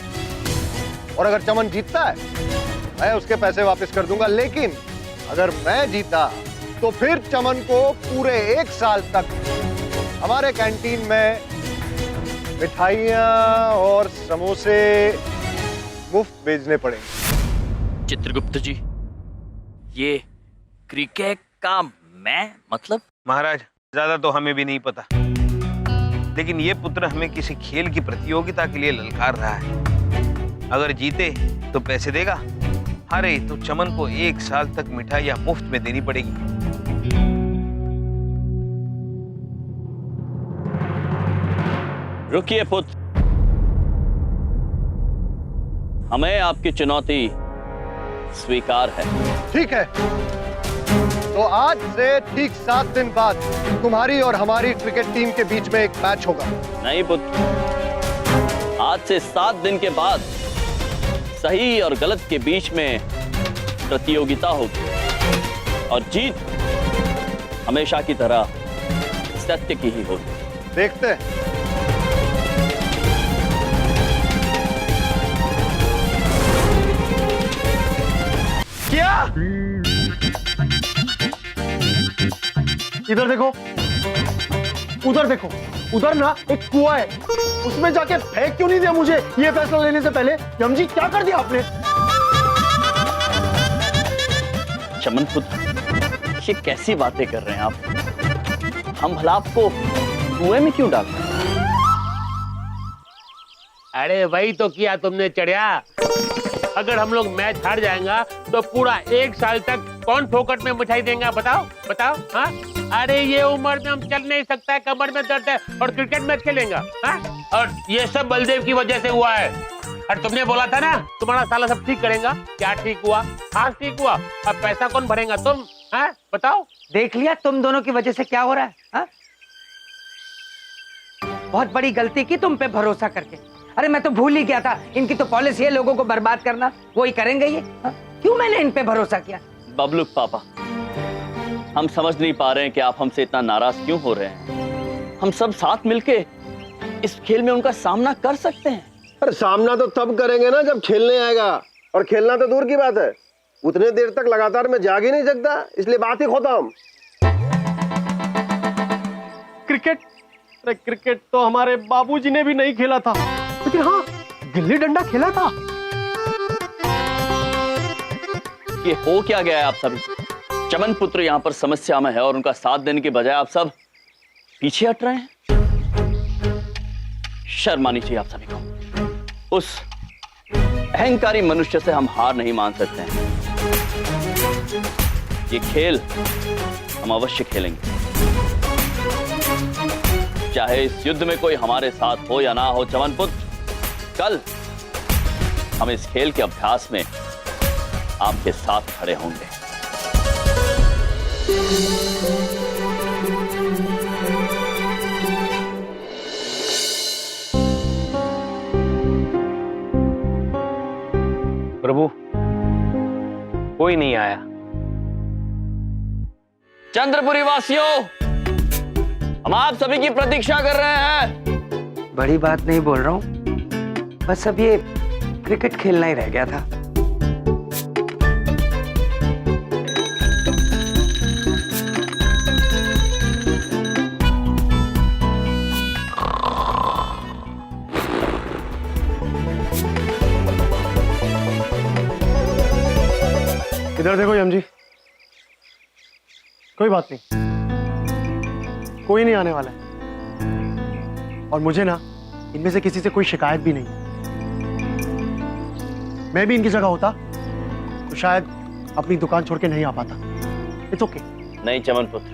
और अगर चमन जीतता है मैं उसके पैसे वापस कर दूंगा। लेकिन अगर मैं जीता तो फिर चमन को पूरे 1 साल तक हमारे कैंटीन में मिठाइयाँ और समोसे मुफ्त भेजने पड़ेंगे। चित्रगुप्त जी, ये क्रिकेट का मैं मतलब? महाराज, ज्यादा तो हमें भी नहीं पता, लेकिन ये पुत्र हमें किसी खेल की प्रतियोगिता के लिए ललकार रहा है। अगर जीते तो पैसे देगा, हारे तो चमन को 1 साल तक मिठाइयाँ मुफ्त में देनी पड़ेगी। रुकिए पुत्र, हमें आपकी चुनौती स्वीकार है। ठीक है, तो आज से ठीक 7 दिन बाद तुम्हारी और हमारी क्रिकेट टीम के बीच में एक मैच होगा। नहीं पुत्र, आज से 7 दिन के बाद सही और गलत के बीच में प्रतियोगिता होगी, और जीत हमेशा की तरह सत्य की ही होगी। देखते हैं। क्या? इधर देखो, उधर देखो, उधर ना एक कुआं है, उसमें जाके फेंक क्यों नहीं दिया मुझे ये फैसला लेने से पहले? यमजी, क्या कर दिया आपने? चमन पुत्र, ये कैसी बातें कर रहे हैं आप? हम भला आपको कुएं में क्यों डालते हैं? अरे वही तो किया तुमने चढ़िया। अगर हम लोग मैच हार जाएंगा तो पूरा 1 साल तक कौन फोकट में मिठाई देगा? बताओ बताओ। हाँ, अरे ये उम्र में हम चल नहीं सकता है, कमर में दर्द है, और क्रिकेट मैच खेलेंगे? हाँ, और ये सब बलदेव की वजह से हुआ है। और तुमने बोला था ना तुम्हारा साला सब ठीक करेगा। क्या ठीक हुआ? हाँ ठीक हुआ। अब पैसा कौन भरेगा? तुम। हाँ बताओ। देख लिया तुम दोनों की वजह से क्या हो रहा है? हाँ? बहुत बड़ी गलती की तुम पे भरोसा करके। अरे मैं तो भूल ही गया था, इनकी तो पॉलिसी है लोगों को बर्बाद करना, वही करेंगे ये। हाँ? क्यों मैंने इन पे भरोसा किया? बबलू पापा, हम समझ नहीं पा रहे हैं कि आप हमसे इतना नाराज क्यों हो रहे हैं। हम सब साथ मिलके इस खेल में उनका सामना कर सकते हैं। अरे सामना तो तब करेंगे ना जब खेलने आएगा, और खेलना तो दूर की बात है, उतने देर तक लगातार मैं जाग ही नहीं सकता, इसलिए बात ही खत्म। क्रिकेट? अरे क्रिकेट तो हमारे बाबूजी ने भी नहीं खेला था, लेकिन हाँ गिल्ली डंडा खेला था। ये हो क्या गया है आप सभी? चमन पुत्र यहाँ पर समस्या में है और उनका साथ देने के बजाय आप सब पीछे हट रहे हैं। शर्म आनी चाहिए आप सभी को। उस अहंकारी मनुष्य से हम हार नहीं मान सकते हैं। ये खेल हम अवश्य खेलेंगे, चाहे इस युद्ध में कोई हमारे साथ हो या ना हो। चमन पुत्र, कल हम इस खेल के अभ्यास में आपके साथ खड़े होंगे। प्रभु, कोई नहीं आया। चंद्रपुरी वासियों, हम आप सभी की प्रतीक्षा कर रहे हैं। बड़ी बात नहीं बोल रहा हूँ, बस अब ये क्रिकेट खेलना ही रह गया था। इधर देखो यम जी, कोई बात नहीं, कोई नहीं आने वाला है। और मुझे ना इनमें से किसी से कोई शिकायत भी नहीं। मैं भी इनकी जगह होता तो शायद अपनी दुकान छोड़ के नहीं आ पाता। It's okay. नहीं चमन पुत्र,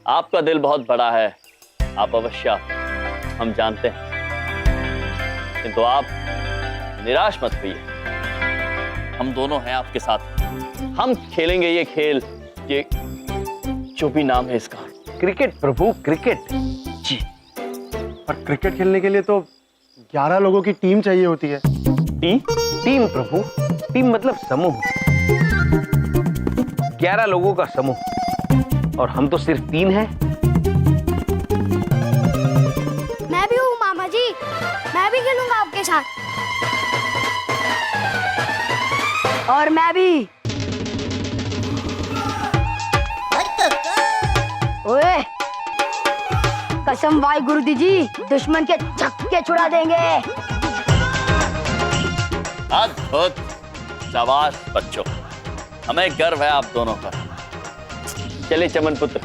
आपका दिल बहुत बड़ा है, आप अवश्य, हम जानते हैं, किंतु आप निराश मत होइए। हम दोनों हैं आपके साथ, हम खेलेंगे ये खेल, ये जो भी नाम है इसका। क्रिकेट प्रभु, क्रिकेट। जी, पर क्रिकेट खेलने के लिए तो 11 लोगों की टीम चाहिए होती है। टीम प्रभु, टीम मतलब समूह। 11 लोगों का समूह, और हम तो सिर्फ 3 हैं। मैं भी हूँ मामा जी, मैं भी खेलूंगा आपके साथ। और मैं भी। ओए, कसम भाई गुरुजी जी, दुश्मन के छक्के छुड़ा देंगे। अद्भुत, शाबाश बच्चों, हमें गर्व है आप दोनों पर। चलिए चमन पुत्र,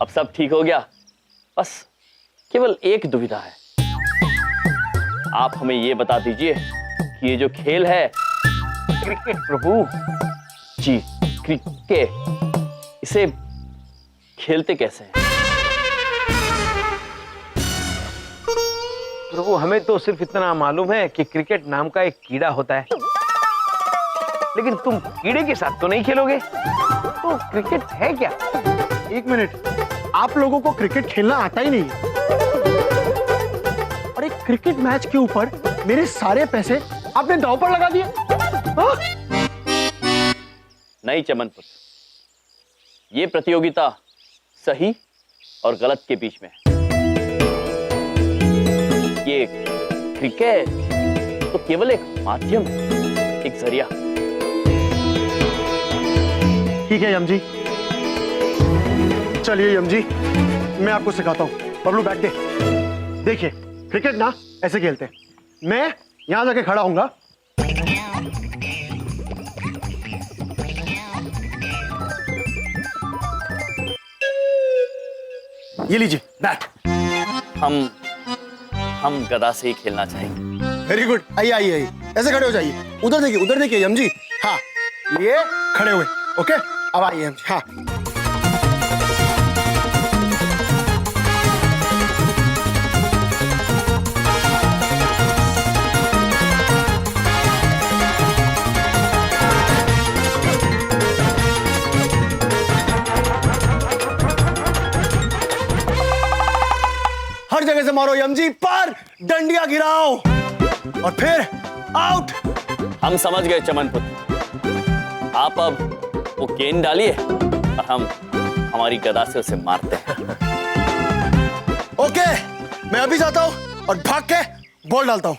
अब सब ठीक हो गया, बस केवल एक दुविधा है। आप हमें ये बता दीजिए कि ये जो खेल है, क्रिकेट प्रभु। जी क्रिकेट, इसे खेलते कैसे हैं? प्रभु, हमें तो सिर्फ इतना मालूम है कि क्रिकेट नाम का एक कीड़ा होता है, लेकिन तुम कीड़े के साथ तो नहीं खेलोगे, तो क्रिकेट है क्या? एक मिनट, आप लोगों को क्रिकेट खेलना आता ही नहीं है, और एक क्रिकेट मैच के ऊपर मेरे सारे पैसे आपने दांव पर लगा दिए। हाँ? नहीं चमन पुत्र, ये प्रतियोगिता सही और गलत के बीच में है। ये क्रिकेट तो केवल एक माध्यम है, एक जरिया। ठीक है यम जी, चलिए यम जी, मैं आपको सिखाता हूँ। बबलू बैठ के देखिए, क्रिकेट ना ऐसे खेलते हैं। मैं यहां जाके खड़ा हूंगा, ये लीजिए बैट। हम गदा से ही खेलना चाहेंगे। वेरी गुड, आइए आइए आइए, ऐसे खड़े हो जाइए। उधर देखिए यम जी। हाँ, ये खड़े हुए, ओके। अब आइए यम जी। हाँ, हर जगह से मारो यम जी, पर डंडिया गिराओ और फिर आउट। हम समझ गए चमन पुत्र, आप अब वो गेंद डालिए और हम हमारी गदा से उसे मारते हैं। ओके, मैं अभी जाता हूं और भाग के बॉल डालता हूं।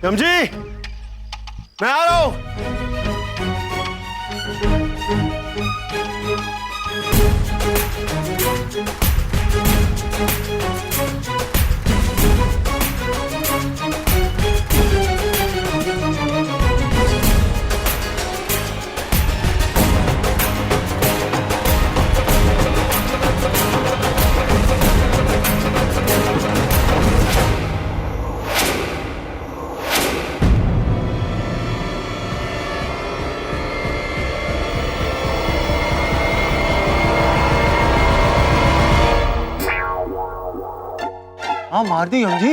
यम जी, मैं आ रहा हूं। हाँ मार दी यम जी।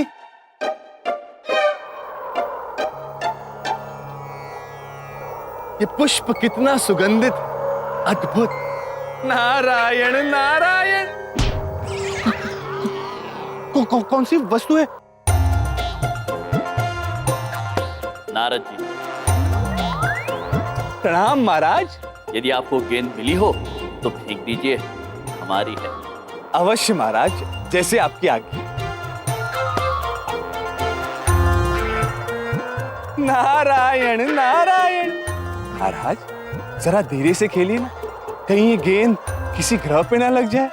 ये पुष्प कितना सुगंधित, अद्भुत। नारायण नारायण। कौन सी वस्तु है? नारद जी, प्रणाम महाराज। यदि आपको गेंद मिली हो तो फेंक दीजिए, हमारी है। अवश्य महाराज, जैसे आपकी आज्ञा। नारायण नारायण। महाराज जरा धीरे से खेलिए ना, कहीं ये गेंद किसी ग्रह पे ना लग जाए।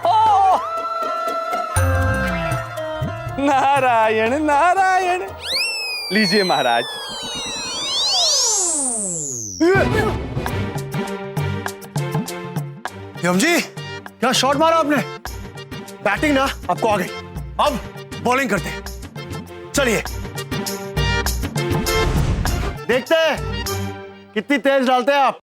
ओह! नारायण नारायण। लीजिए महाराज। यम जी, क्या शॉट मारा आपने? बैटिंग ना आपको आ गई, अब बॉलिंग करते हैं। चलिए देखते हैं कितनी तेज डालते हैं आप।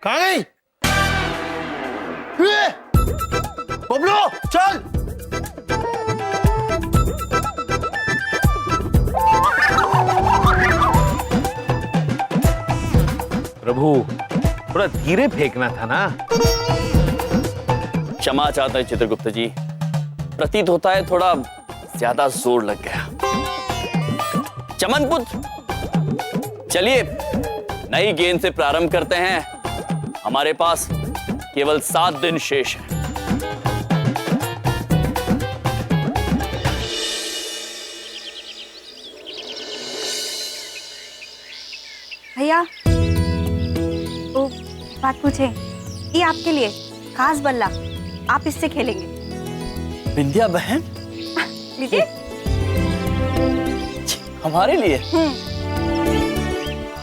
कहाँ गई? बबलू चल। प्रभु, थोड़ा धीरे फेंकना था ना। क्षमा चाहता है चित्रगुप्त जी, प्रतीत होता है थोड़ा ज्यादा जोर लग गया। चमनपुत्र, चलिए नई गेंद से प्रारंभ करते हैं। हमारे पास केवल 7 दिन शेष है। भैया वो बात पूछे, ये आपके लिए खास बल्ला, आप इससे खेलेंगे। विंध्या बहन, लीजिए। हमारे लिए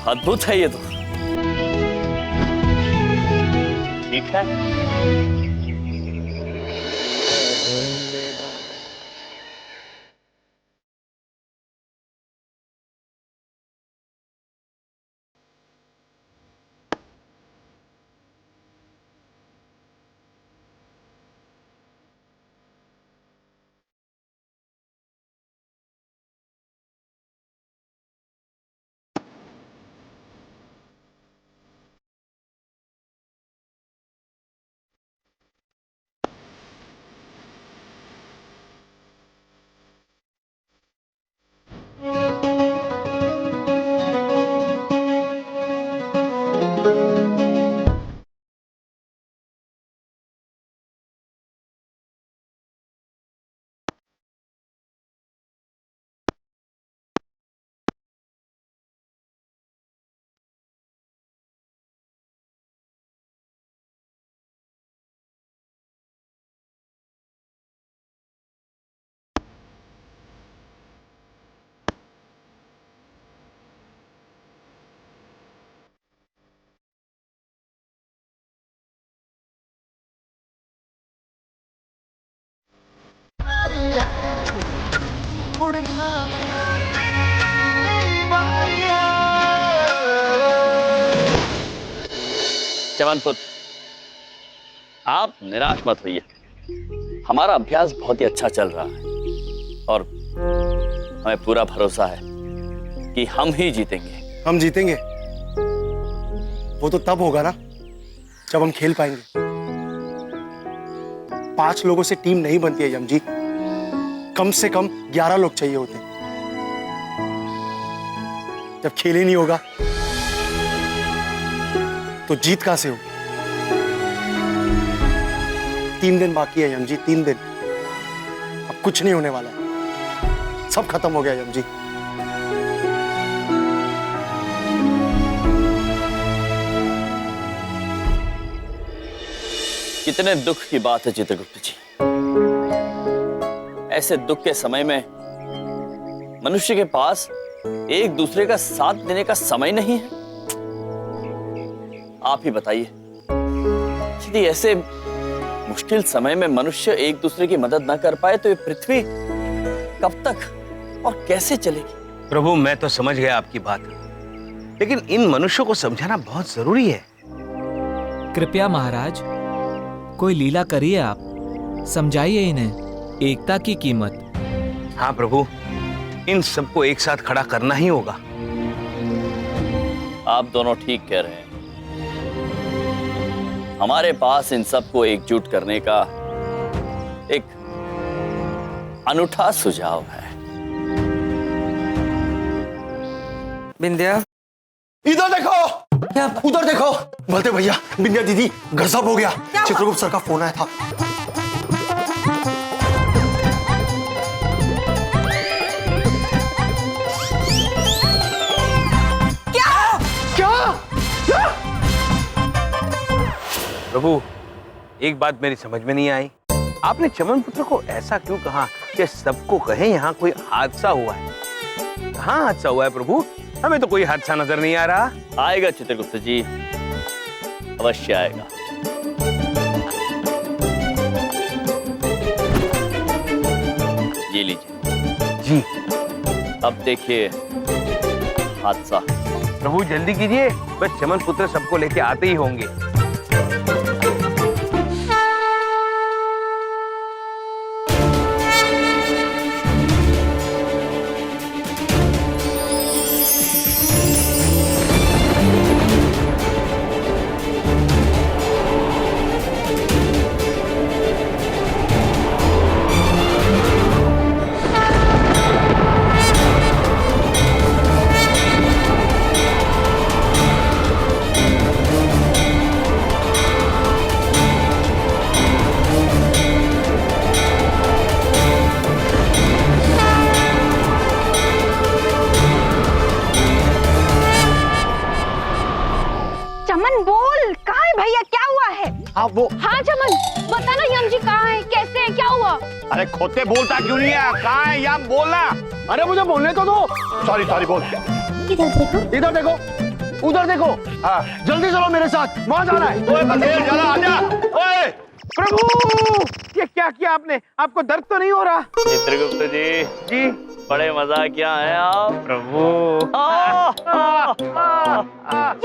अद्भुत है ये तो। ठीक है, चमनपुत्र, आप निराश मत होइए। हमारा अभ्यास बहुत ही अच्छा चल रहा है और हमें पूरा भरोसा है कि हम ही जीतेंगे। हम जीतेंगे वो तो तब होगा ना जब हम खेल पाएंगे। 5 लोगों से टीम नहीं बनती है यम जी, कम से कम 11 लोग चाहिए होते। जब खेल ही नहीं होगा तो जीत कहां से होगी? 3 दिन बाकी है यम जी, 3 दिन। अब कुछ नहीं होने वाला है, सब खत्म हो गया यम जी। कितने दुख की बात है चित्रगुप्त जी। ऐसे दुख के समय में मनुष्य के पास एक दूसरे का साथ देने का समय नहीं है? आप ही बताइए, यदि ऐसे मुश्किल समय में मनुष्य एक दूसरे की मदद न कर पाए तो ये पृथ्वी कब तक और कैसे चलेगी? प्रभु मैं तो समझ गया आपकी बात, लेकिन इन मनुष्यों को समझाना बहुत जरूरी है। कृपया महाराज, कोई लीला करिए, आप समझाइए इन्हें एकता की कीमत। हाँ प्रभु, इन सबको एक साथ खड़ा करना ही होगा। आप दोनों ठीक कह रहे हैं। हमारे पास इन सबको एकजुट करने का एक अनूठा सुझाव है। बिंदिया, इधर देखो, उधर देखो। बोलते भैया, बिंदिया दीदी घर साफ हो गया। चित्रगुप्त सर का फोन आया था। प्रभु एक बात मेरी समझ में नहीं आई, आपने चमन पुत्र को ऐसा क्यों कहा कि सबको कहे यहाँ कोई हादसा हुआ है? कहाँ हादसा हुआ है प्रभु? हमें तो कोई हादसा नजर नहीं आ रहा। आएगा चित्रगुप्त जी, अवश्य आएगा। ये लीजिए जी। अब देखिए हादसा। प्रभु जल्दी कीजिए, बस चमन पुत्र सबको लेके आते ही होंगे। हाँ चमन, बता ना यम जी कहाँ है, कैसे है, क्या हुआ? अरे खोते बोलता क्यों नहीं है? कहाँ है याम, बोलना। अरे मुझे बोलने तो दो। सॉरी बोल। इधर देखो, उधर देखो। हाँ जल्दी चलो मेरे साथ, वहाँ जाना है। ओए बंदेर चलो, आजा। ओए प्रभु ये क्या किया आपने? आपको दर्द तो नहीं हो रहा? चित्रगुप्त जी, जी बड़े मजाकिया हैं आप। प्रभु।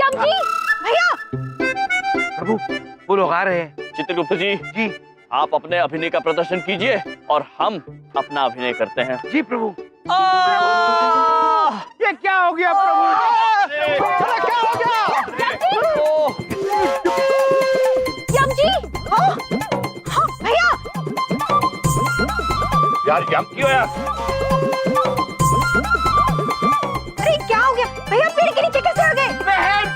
यम जी, भैया। प्रभु वो लोग आ रहे हैं। चित्रगुप्त जी, जी आप अपने अभिनय का प्रदर्शन कीजिए और हम अपना अभिनय करते हैं। जी प्रभु। ये क्या हो गया प्रभु? अरे क्या हो गया? यम जी, हाँ भैया। यार यम क्यों यार? अरे क्या हो गया भैया? पेड़ के नीचे कैसे आ गए?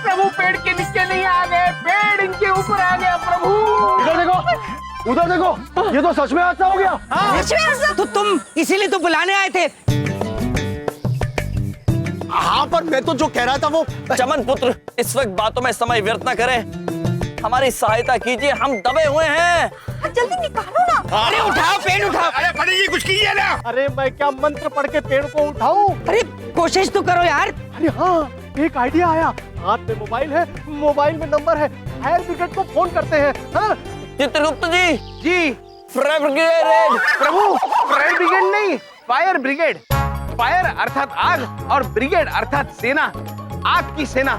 प्रभु पेड़ के नीचे नहीं आ गए, पेड़ इनके ऊपर आ गया प्रभु। इधर देखो, उधर देखो, ये तो सच में हादसा हो गया। सच में हादसा? तो तुम इसीलिए तो बुलाने आए थे? हाँ पर मैं तो जो कह रहा था वो। चमन पुत्र, इस वक्त बातों में समय व्यर्थ न करें, हमारी सहायता कीजिए, हम दबे हुए हैं। जल्दी निकालो ना। अरे उठाओ, पेड़ उठाओ। अरे पंडित जी कुछ कीजिए ना। अरे मैं क्या मंत्र पढ़ के पेड़ को उठाऊं? अरे कोशिश तो करो यार। अरे हाँ, एक आइडिया आया। हाथ में मोबाइल है, मोबाइल में नंबर है, फायर ब्रिगेड को फोन करते हैं। हाँ? चित्रगुप्त जी, जी फायर ब्रिगेड। प्रभु फायर ब्रिगेड नहीं, फायर ब्रिगेड। फायर अर्थात आग और ब्रिगेड अर्थात सेना, आग की सेना।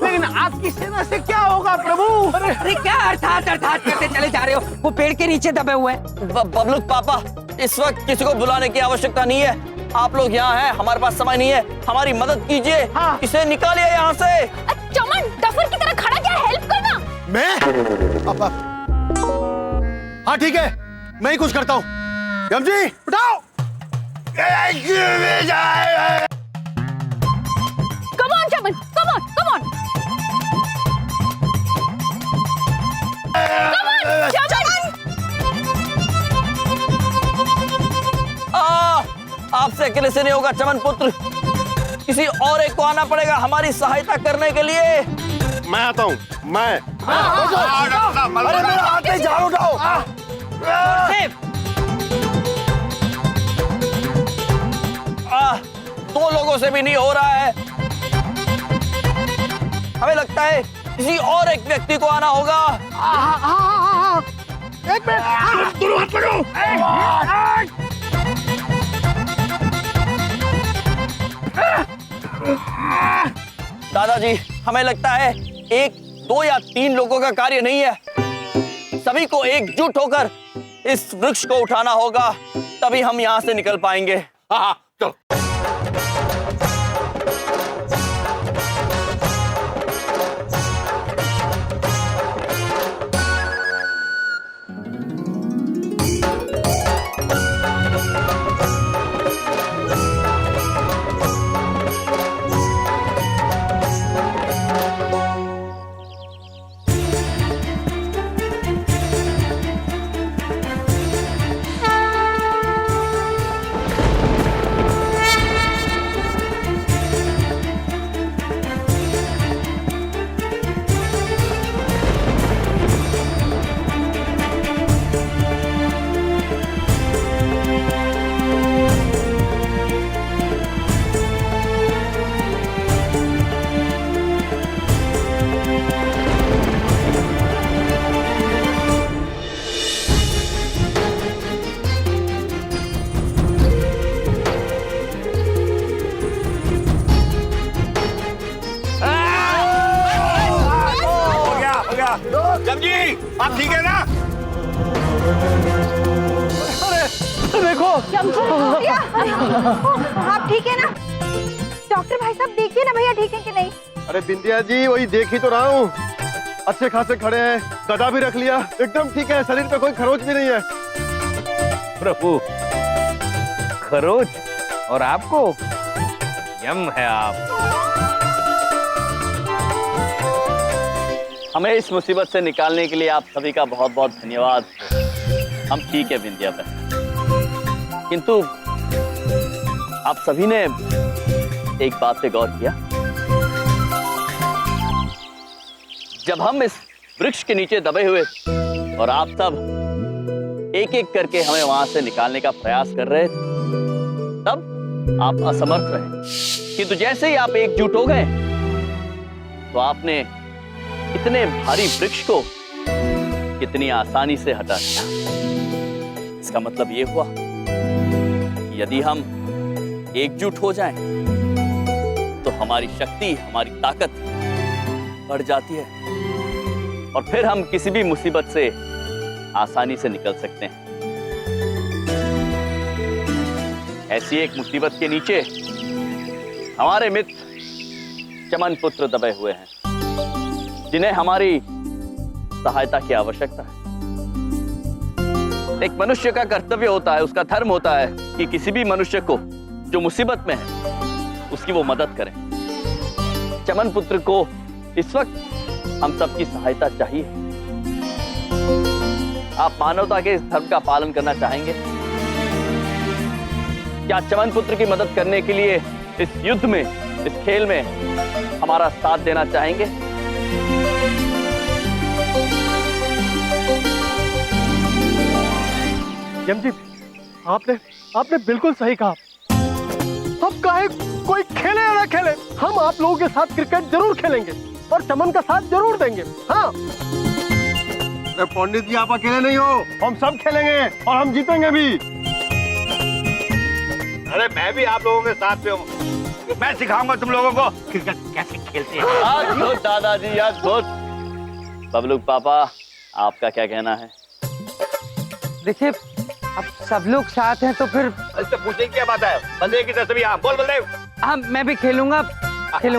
लेकिन आग की सेना से क्या होगा प्रभु? अरे क्या अर्थात करते चले जा रहे हो? वो पेड़ के नीचे दबे हुए हैं। बबलूक पापा, इस वक्त किसी को बुलाने की आवश्यकता नहीं है। आप लोग यहाँ हैं, हमारे पास समय नहीं है, हमारी मदद कीजिए। हाँ। इसे निकालिए यहाँ से। चमन डफर की तरह खड़ा क्या, हेल्प करना। मैं? हाँ ठीक है, मैं ही कुछ करता हूँ। यम जी उठाओ। Come on Chaman, come on, come on. आपसे अकेले से नहीं होगा चमन पुत्र, किसी और एक को आना पड़ेगा हमारी सहायता करने के लिए। मैं आता हूँ, मैं। अरे मेरा हाथ में झाड़ू उठाओ। दो लोगों से भी नहीं हो रहा है। हमें लगता है किसी और एक व्यक्ति को आना होगा। एक मिनट, दोनों हाथ पकड़ो। दादाजी, हमें लगता है 1, 2 या 3 लोगों का कार्य नहीं है, सभी को एकजुट होकर इस वृक्ष को उठाना होगा, तभी हम यहाँ से निकल पाएंगे। हाँ, चलो। जमजी, आप ठीक है ना? देखो आप ठीक है ना? डॉक्टर भाई साहब देखिए ना भैया ठीक है कि नहीं? अरे बिंदिया जी, वही देख ही तो रहा हूँ। अच्छे खासे खड़े हैं, गदा भी रख लिया, एकदम ठीक है, शरीर पे कोई खरोच भी नहीं है। प्रभु, खरोच और आपको यम है आप। हमें इस मुसीबत से निकालने के लिए आप सभी का बहुत बहुत धन्यवाद। हम ठीक है बिंदिया बहन, किंतु आप सभी ने एक बात पे गौर किया? जब हम इस वृक्ष के नीचे दबे हुए और आप सब एक एक करके हमें वहां से निकालने का प्रयास कर रहे थे, तब आप असमर्थ रहे, किंतु जैसे ही आप एकजुट हो गए तो आपने इतने भारी वृक्ष को कितनी आसानी से हटा दिया। इसका मतलब ये हुआ कि यदि हम एकजुट हो जाएं, तो हमारी शक्ति, हमारी ताकत बढ़ जाती है और फिर हम किसी भी मुसीबत से आसानी से निकल सकते हैं। ऐसी एक मुसीबत के नीचे हमारे मित्र चमन पुत्र दबे हुए हैं, जिन्हें हमारी सहायता की आवश्यकता है। एक मनुष्य का कर्तव्य होता है, उसका धर्म होता है कि किसी भी मनुष्य को जो मुसीबत में है उसकी वो मदद करें। चमन पुत्र को इस वक्त हम सबकी सहायता चाहिए। आप मानवता के इस धर्म का पालन करना चाहेंगे? क्या चमन पुत्र की मदद करने के लिए इस युद्ध में, इस खेल में हमारा साथ देना चाहेंगे? जमजी, आपने बिल्कुल सही कहा। अब काहे कोई खेले या ना खेले, हम आप लोगों के साथ क्रिकेट जरूर खेलेंगे और चमन का साथ जरूर देंगे। हाँ पंडित जी, आप अकेले नहीं हो, हम सब खेलेंगे और हम जीतेंगे भी। अरे मैं भी आप लोगों के साथ पे हूँ, मैं सिखाऊंगा तुम लोगों को क्रिकेट कैसे खेलते हैं। अद्भुत दादाजी, अद्भुत। बबलू पापा, आपका क्या कहना है? देखिए, अब सब लोग साथ हैं तो फिर तो पूछने की क्या बात है? बलदेव की तरफ से भी आप बोल बलदेव। हाँ, मैं भी खेलूंगा। अरे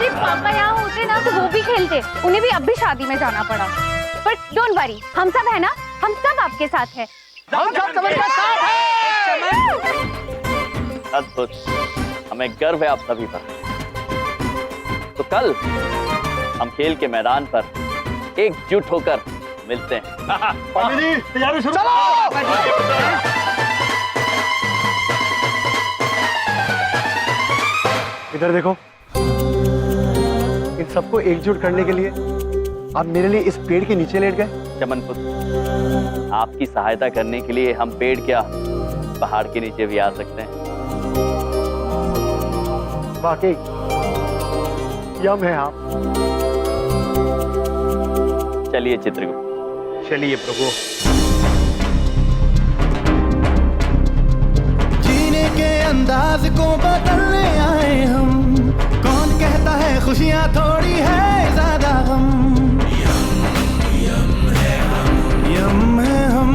पापा यहाँ होते ना तो वो भी खेलते, उन्हें भी अब भी शादी में जाना पड़ा। बट डोंट वरी, हम सब है ना, हम सब आपके साथ हैं। हम सब तुम्हारे साथ हैं। अद्भुत, हमें गर्व है आप सभी पर। तो कल हम खेल के मैदान पर एकजुट होकर मिलते हैं। पंडित जी, तैयारी शुरू। इधर देखो, इन सबको एकजुट करने के लिए आप मेरे लिए इस पेड़ के नीचे लेट गए। चमन पुत्र, आपकी सहायता करने के लिए हम पेड़ क्या, पहाड़ के नीचे भी आ सकते हैं। वाकई यम है आप। चलिए चित्रगुप्त। चलिए प्रभु। जीने के अंदाज को बदलने आए हम, कौन कहता है खुशियाँ थोड़ी है ज्यादा गम। यम है हम, यम है हम,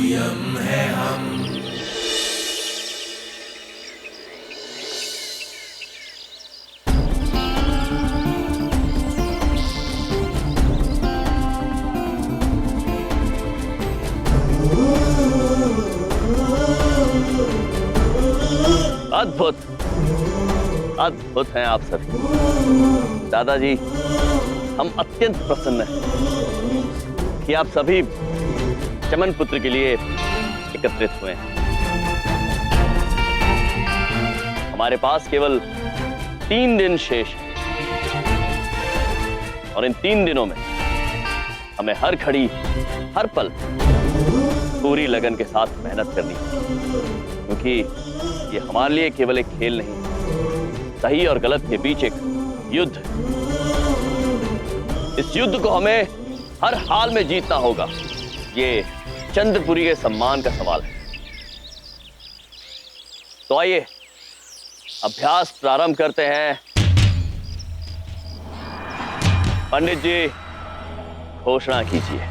यम है हम। अद्भुत, अद्भुत हैं आप सभी। दादाजी, हम अत्यंत प्रसन्न हैं कि आप सभी चमन पुत्र के लिए एकत्रित हुए हैं। हमारे पास केवल 3 दिन शेष है और इन 3 दिनों में हमें हर घड़ी, हर पल पूरी लगन के साथ मेहनत करनी है, क्योंकि ये हमारे लिए केवल एक खेल नहीं, सही और गलत के बीच एक युद्ध। इस युद्ध को हमें हर हाल में जीतना होगा। ये चंद्रपुरी के सम्मान का सवाल है। तो आइए अभ्यास प्रारंभ करते हैं। पंडित जी, घोषणा कीजिए।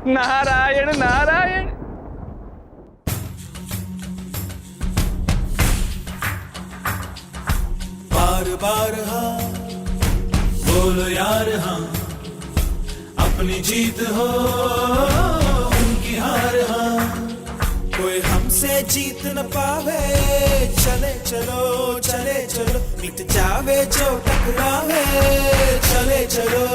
नारायण नारायण। बार बार हाँ बोलो यार, हाँ अपनी जीत हो उनकी हार, हाँ कोई हमसे जीत न पावे। चले चलो चले चलो, मिट जावे जो टकरावे। चले चलो।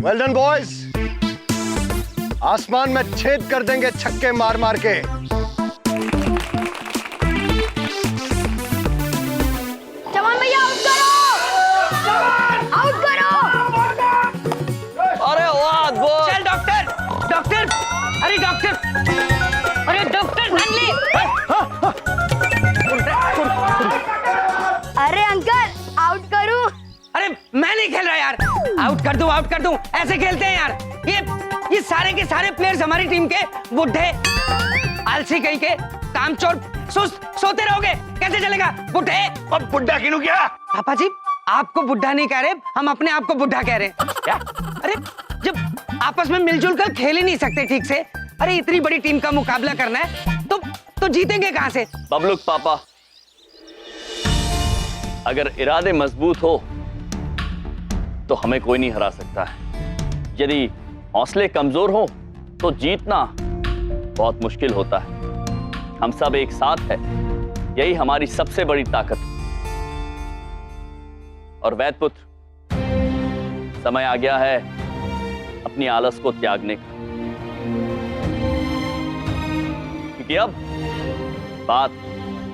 Well done boys. आसमान में छेद कर देंगे छक्के मार मार के। चमन भैया आउट करो, आउट करो। अरे वाह, अद्भुत। चल डॉक्टर, डॉक्टर, अरे डॉक्टर, अरे डॉक्टर नन्ही। अरे अंकल आउट करूं? अरे मैं नहीं खेल रहा यार। आउट कर दूं, आउट कर दूं, ऐसे खेलते हैं यार। ये सारे के सारे प्लेयर्स हमारी टीम के बुढ़े, आलसी कहीं के, कामचोर, सुस्त, सोते रहोगे, कैसे चलेगा? बुढ़े। अब बुढ़ा किनू क्या? पापा जी, आपको बुढ़ा नहीं कह रहे, हम अपने आप को बुढ़ा कह रहे हैं। क्या? अरे जब आपस में मिलजुल कर खेल ही नहीं सकते ठीक से, अरे इतनी बड़ी टीम का मुकाबला करना है तो जीतेंगे कहां से? बबलुक पापा, अगर इरादे मजबूत हो तो हमें कोई नहीं हरा सकता है। यदि हौसले कमजोर हो तो जीतना बहुत मुश्किल होता है। हम सब एक साथ हैं, यही हमारी सबसे बड़ी ताकत है। और वैदपुत्र, समय आ गया है अपनी आलस को त्यागने का, क्योंकि अब बात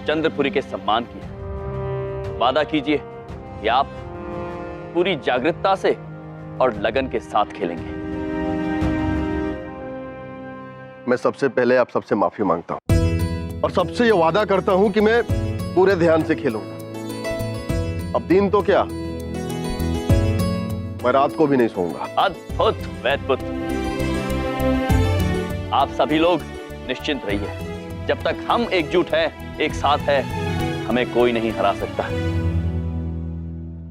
चंद्रपुरी के सम्मान की है। वादा कीजिए कि आप पूरी जागरूकता से और लगन के साथ खेलेंगे। मैं सबसे पहले आप सबसे माफी मांगता हूं और सबसे ये वादा करता हूं कि मैं पूरे ध्यान से खेलूंगा। अब दिन तो क्या, मैं रात को भी नहीं सोऊंगा। अद्भुत वैदपुत्र, आप सभी लोग निश्चिंत रहिए। जब तक हम एकजुट हैं, एक साथ हैं, हमें कोई नहीं हरा सकता।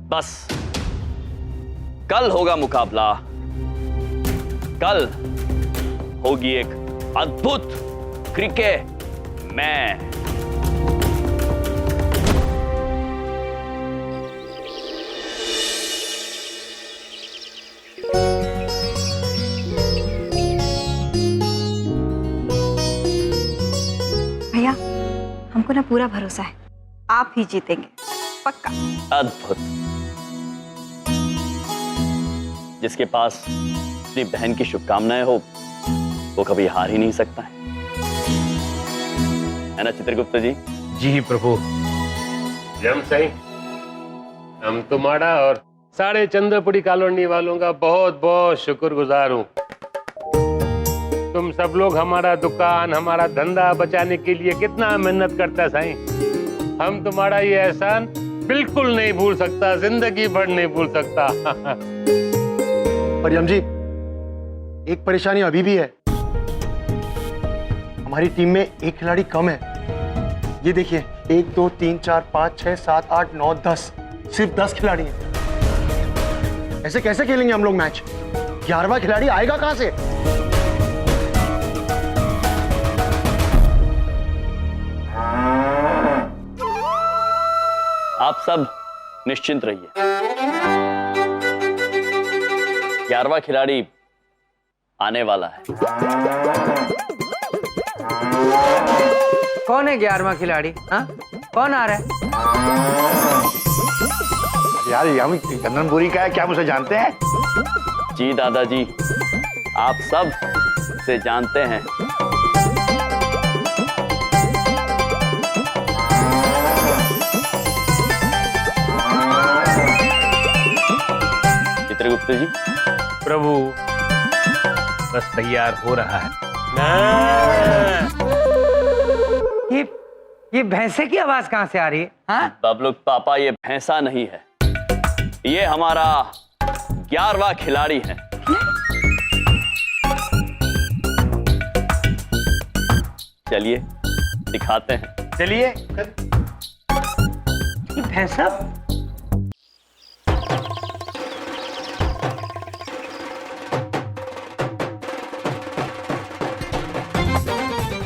बस कल होगा मुकाबला, कल होगी एक अद्भुत क्रिकेट मैच। हमको ना पूरा भरोसा है, आप ही जीतेंगे, पक्का। अद्भुत। जिसके पास अपनी बहन की शुभकामनाएं हो वो कभी हार ही नहीं सकता है ना चित्रगुप्त जी? जी प्रभु। जम सही, हम तुम्हारा और सारे चंद्रपुरी कॉलोनी वालों का बहुत बहुत शुक्रगुजार हूँ। तुम सब लोग हमारा दुकान, हमारा धंधा बचाने के लिए कितना मेहनत करता है साईं। हम तुम्हारा ये एहसान बिल्कुल नहीं भूल सकता, जिंदगी भर नहीं भूल सकता। पर यम जी, एक परेशानी अभी भी है, हमारी टीम में एक खिलाड़ी कम है। ये देखिए, 1 2 3 4 5 6 7 8 9 10, सिर्फ 10 खिलाड़ी हैं। ऐसे कैसे खेलेंगे हम लोग मैच? 11वां खिलाड़ी आएगा कहां से? आप सब निश्चिंत रहिए, 11वां खिलाड़ी आने वाला है। कौन है 11वां खिलाड़ी? हाँ, कौन आ रहा है? यार हम चंदनपुरी का है, क्या मुझे जानते हैं? जी दादाजी, आप सब से जानते हैं। चित्रगुप्त जी। प्रभु, बस तैयार हो रहा है। ये भैंसे की आवाज कहां से आ रही है? हाँ? बबलू पापा, ये भैंसा नहीं है, ये हमारा 11वां खिलाड़ी है। चलिए दिखाते हैं। चलिए। ये भैंसा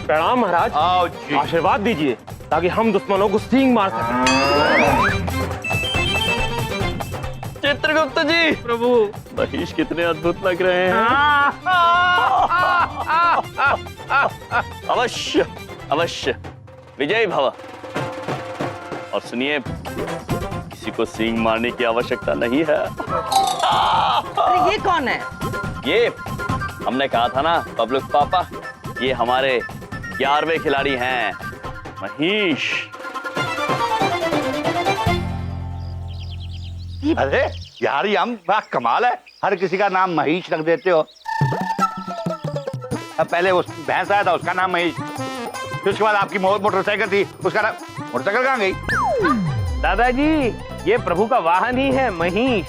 प्रणाम महाराज। आओ जी। आशीर्वाद दीजिए ताकि हम दुश्मनों को सींग मार सकें। चित्रगुप्त जी। प्रभु, महेश कितने अद्भुत लग रहे हैं। अवश्य अवश्य विजयी भव। और सुनिए, किसी को सींग मारने की आवश्यकता नहीं है। अरे ये कौन है? ये हमने कहा था ना बबलू पापा, ये हमारे 11वें खिलाड़ी हैं, महेश। अरे यार, ये हम बड़ा कमाल है, हर किसी का नाम महेश रख देते हो। अब पहले उस भैंस आया था, उसका नाम महेश, फिर उसके बाद आपकी मोटरसाइकिल थी, उसका नाम, मोटरसाइकिल कहाँ गई? दादाजी, ये प्रभु का वाहन ही है, महेश।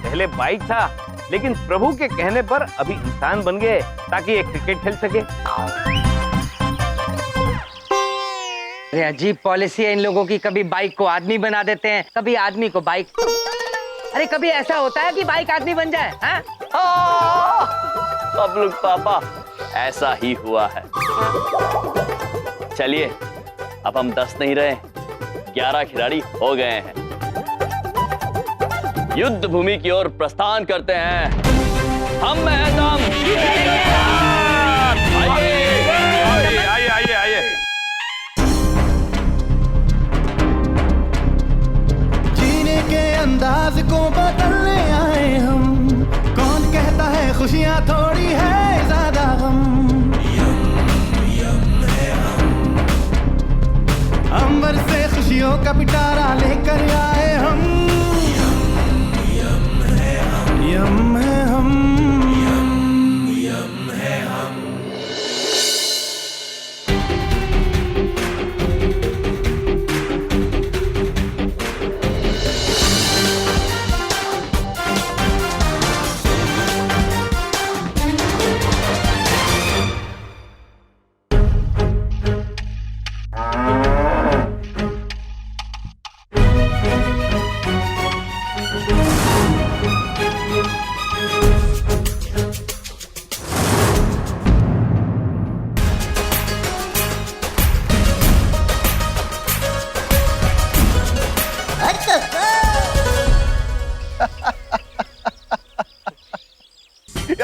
पहले बाइक था, लेकिन प्रभु के कहने पर अभी इंसान बन गए ताकि ये क्रिकेट खेल सके। अरे अजीब पॉलिसी है इन लोगों की, कभी बाइक को आदमी बना देते हैं, कभी आदमी को बाइक। अरे कभी ऐसा होता है कि बाइक आदमी बन जाए? हाँ? बबलू पापा, ऐसा ही हुआ है। चलिए, अब हम 10 नहीं रहे, 11 खिलाड़ी हो गए हैं। युद्ध भूमि की ओर प्रस्थान करते हैं। हम हैं दम। आइए आइए आइए। जीने के अंदाज को बदलने आए हम, कौन कहता है खुशियां थोड़ी है ज्यादा गम। अंबर से खुशियों का पिटारा लेकर आए हम, यम है हम, यम है हम।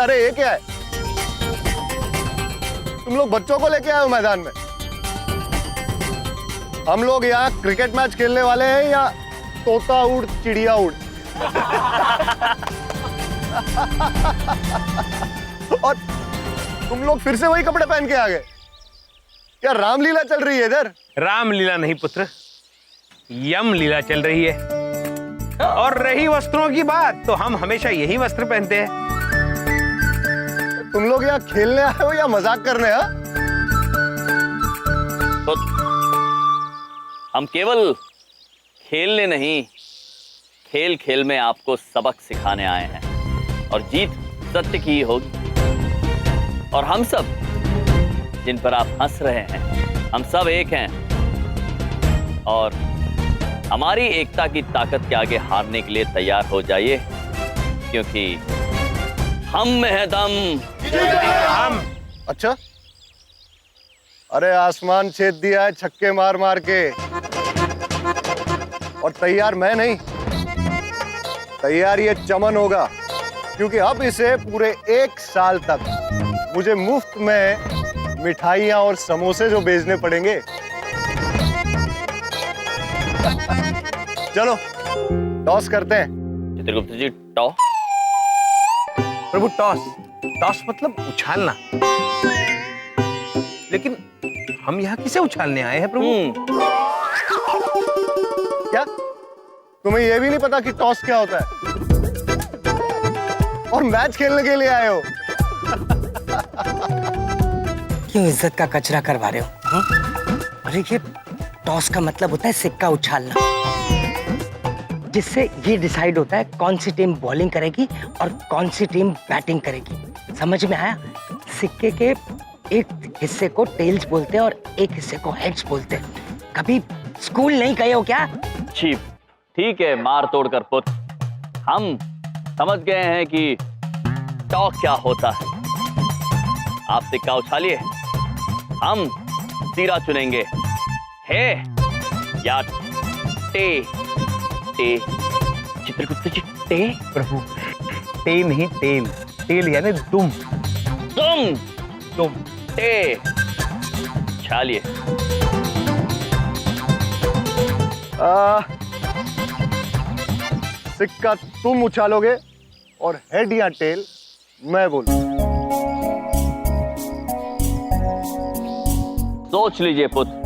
अरे ये क्या है? तुम लोग बच्चों को लेके आए हो मैदान में? हम लोग यहाँ क्रिकेट मैच खेलने वाले हैं या तोता उड़ चिड़िया उड़? और तुम लोग फिर से वही कपड़े पहन के आ गए? क्या रामलीला चल रही है इधर? रामलीला नहीं पुत्र, यम लीला चल रही है। और रही वस्त्रों की बात, तो हम हमेशा यही वस्त्र पहनते हैं। तुम लोग यहाँ खेलने आए हो या मजाक करने? हाँ, तो हम केवल खेलने नहीं, खेल खेल में आपको सबक सिखाने आए हैं। और जीत सत्य की ही होगी। और हम सब जिन पर आप हंस रहे हैं, हम सब एक हैं। और हमारी एकता की ताकत के आगे हारने के लिए तैयार हो जाइए, क्योंकि हम में है दम। हम अच्छा, अरे आसमान छेद दिया है छक्के मार मार के, और तैयार मैं नहीं, तैयार ये चमन होगा। क्योंकि अब इसे पूरे 1 साल तक मुझे मुफ्त में मिठाइयां और समोसे जो बेचने पड़ेंगे। चलो टॉस करते हैं। चित्रगुप्त जी, टॉस? प्रभु टॉस, टॉस मतलब उछालना। लेकिन हम यहाँ किसे उछालने आए हैं प्रभु? क्या तुम्हें यह भी नहीं पता कि टॉस क्या होता है? और मैच खेलने के लिए आए हो? क्यों इज्जत का कचरा करवा रहे हो? अरे ये टॉस का मतलब होता है सिक्का उछालना, जिससे ये डिसाइड होता है कौन सी टीम बॉलिंग करेगी और कौन सी टीम बैटिंग करेगी। समझ में आया? सिक्के के एक हिस्से को टेल्स बोलते हैं और एक हिस्से को हेड्स बोलते हैं। कभी स्कूल नहीं गए हो क्या? छी, ठीक है, मार तोड़ कर पुत, हम समझ गए हैं कि टॉस क्या होता है। आप सिक्का उछालिए, हम तीरा चुनेंगे, है या टे। टे चित्रगुप्त जी, टे? प्रभु टे नहीं, टेल। टेल यानी दुम। तुम दुम। टे उछालिए। सिक्का तुम उछालोगे और हेड या टेल मैं बोलूं। सोच लीजिए पुत्र,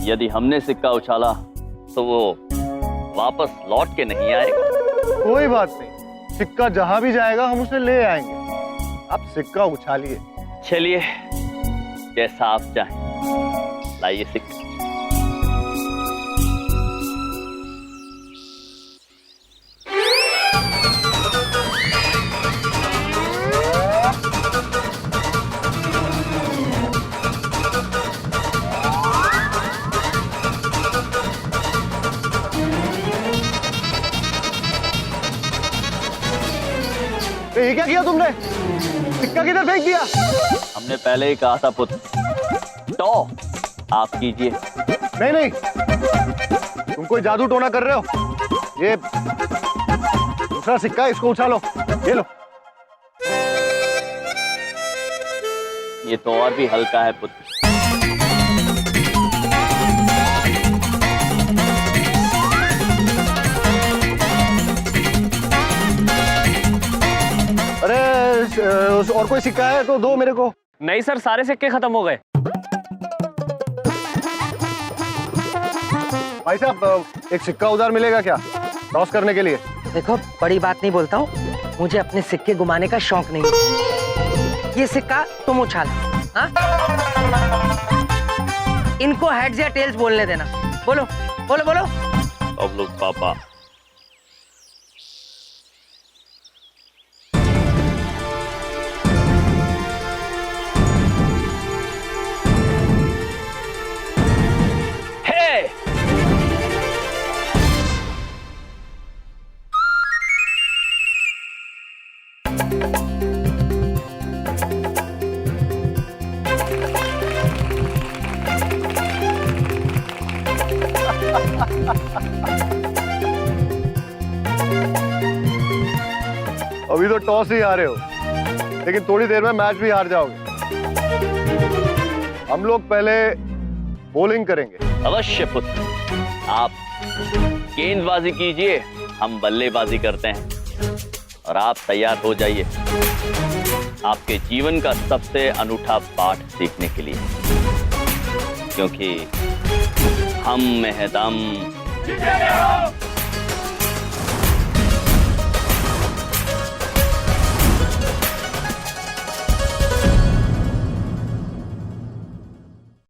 यदि हमने सिक्का उछाला तो वो वापस लौट के नहीं आएगा। कोई बात नहीं, सिक्का जहां भी जाएगा हम उसे ले आएंगे। आप सिक्का उछालिए। चलिए, जैसा आप चाहें, लाइए सिक्का। ये क्या किया तुमने? सिक्का किधर फेंक दिया? हमने पहले ही कहा था पुत्र, टॉ आप कीजिए। नहीं नहीं, तुम कोई जादू टोना कर रहे हो। ये दूसरा सिक्का है, इसको उछालो। ये लो। ये तो और भी हल्का है पुत्र। अरे और कोई सिक्का है तो दो मेरे को। नहीं सर, सारे सिक्के खत्म हो गए। भाई साहब, एक सिक्का उधार मिलेगा क्या टॉस करने के लिए? देखो, बड़ी बात नहीं बोलता हूँ, मुझे अपने सिक्के घुमाने का शौक नहीं है। ये सिक्का तुम उछाल, हाँ? इनको हेड्स या टेल्स बोलने देना। बोलो बोलो बोलो। अब लोग पापा। अभी तो टॉस ही हारे हो, लेकिन थोड़ी देर में मैच भी हार जाओगे। हम लोग पहले बॉलिंग करेंगे। अवश्य पुत्र, आप गेंदबाजी कीजिए, हम बल्लेबाजी करते हैं। और आप तैयार हो जाइए आपके जीवन का सबसे अनूठा पाठ सीखने के लिए, क्योंकि हम में है दम।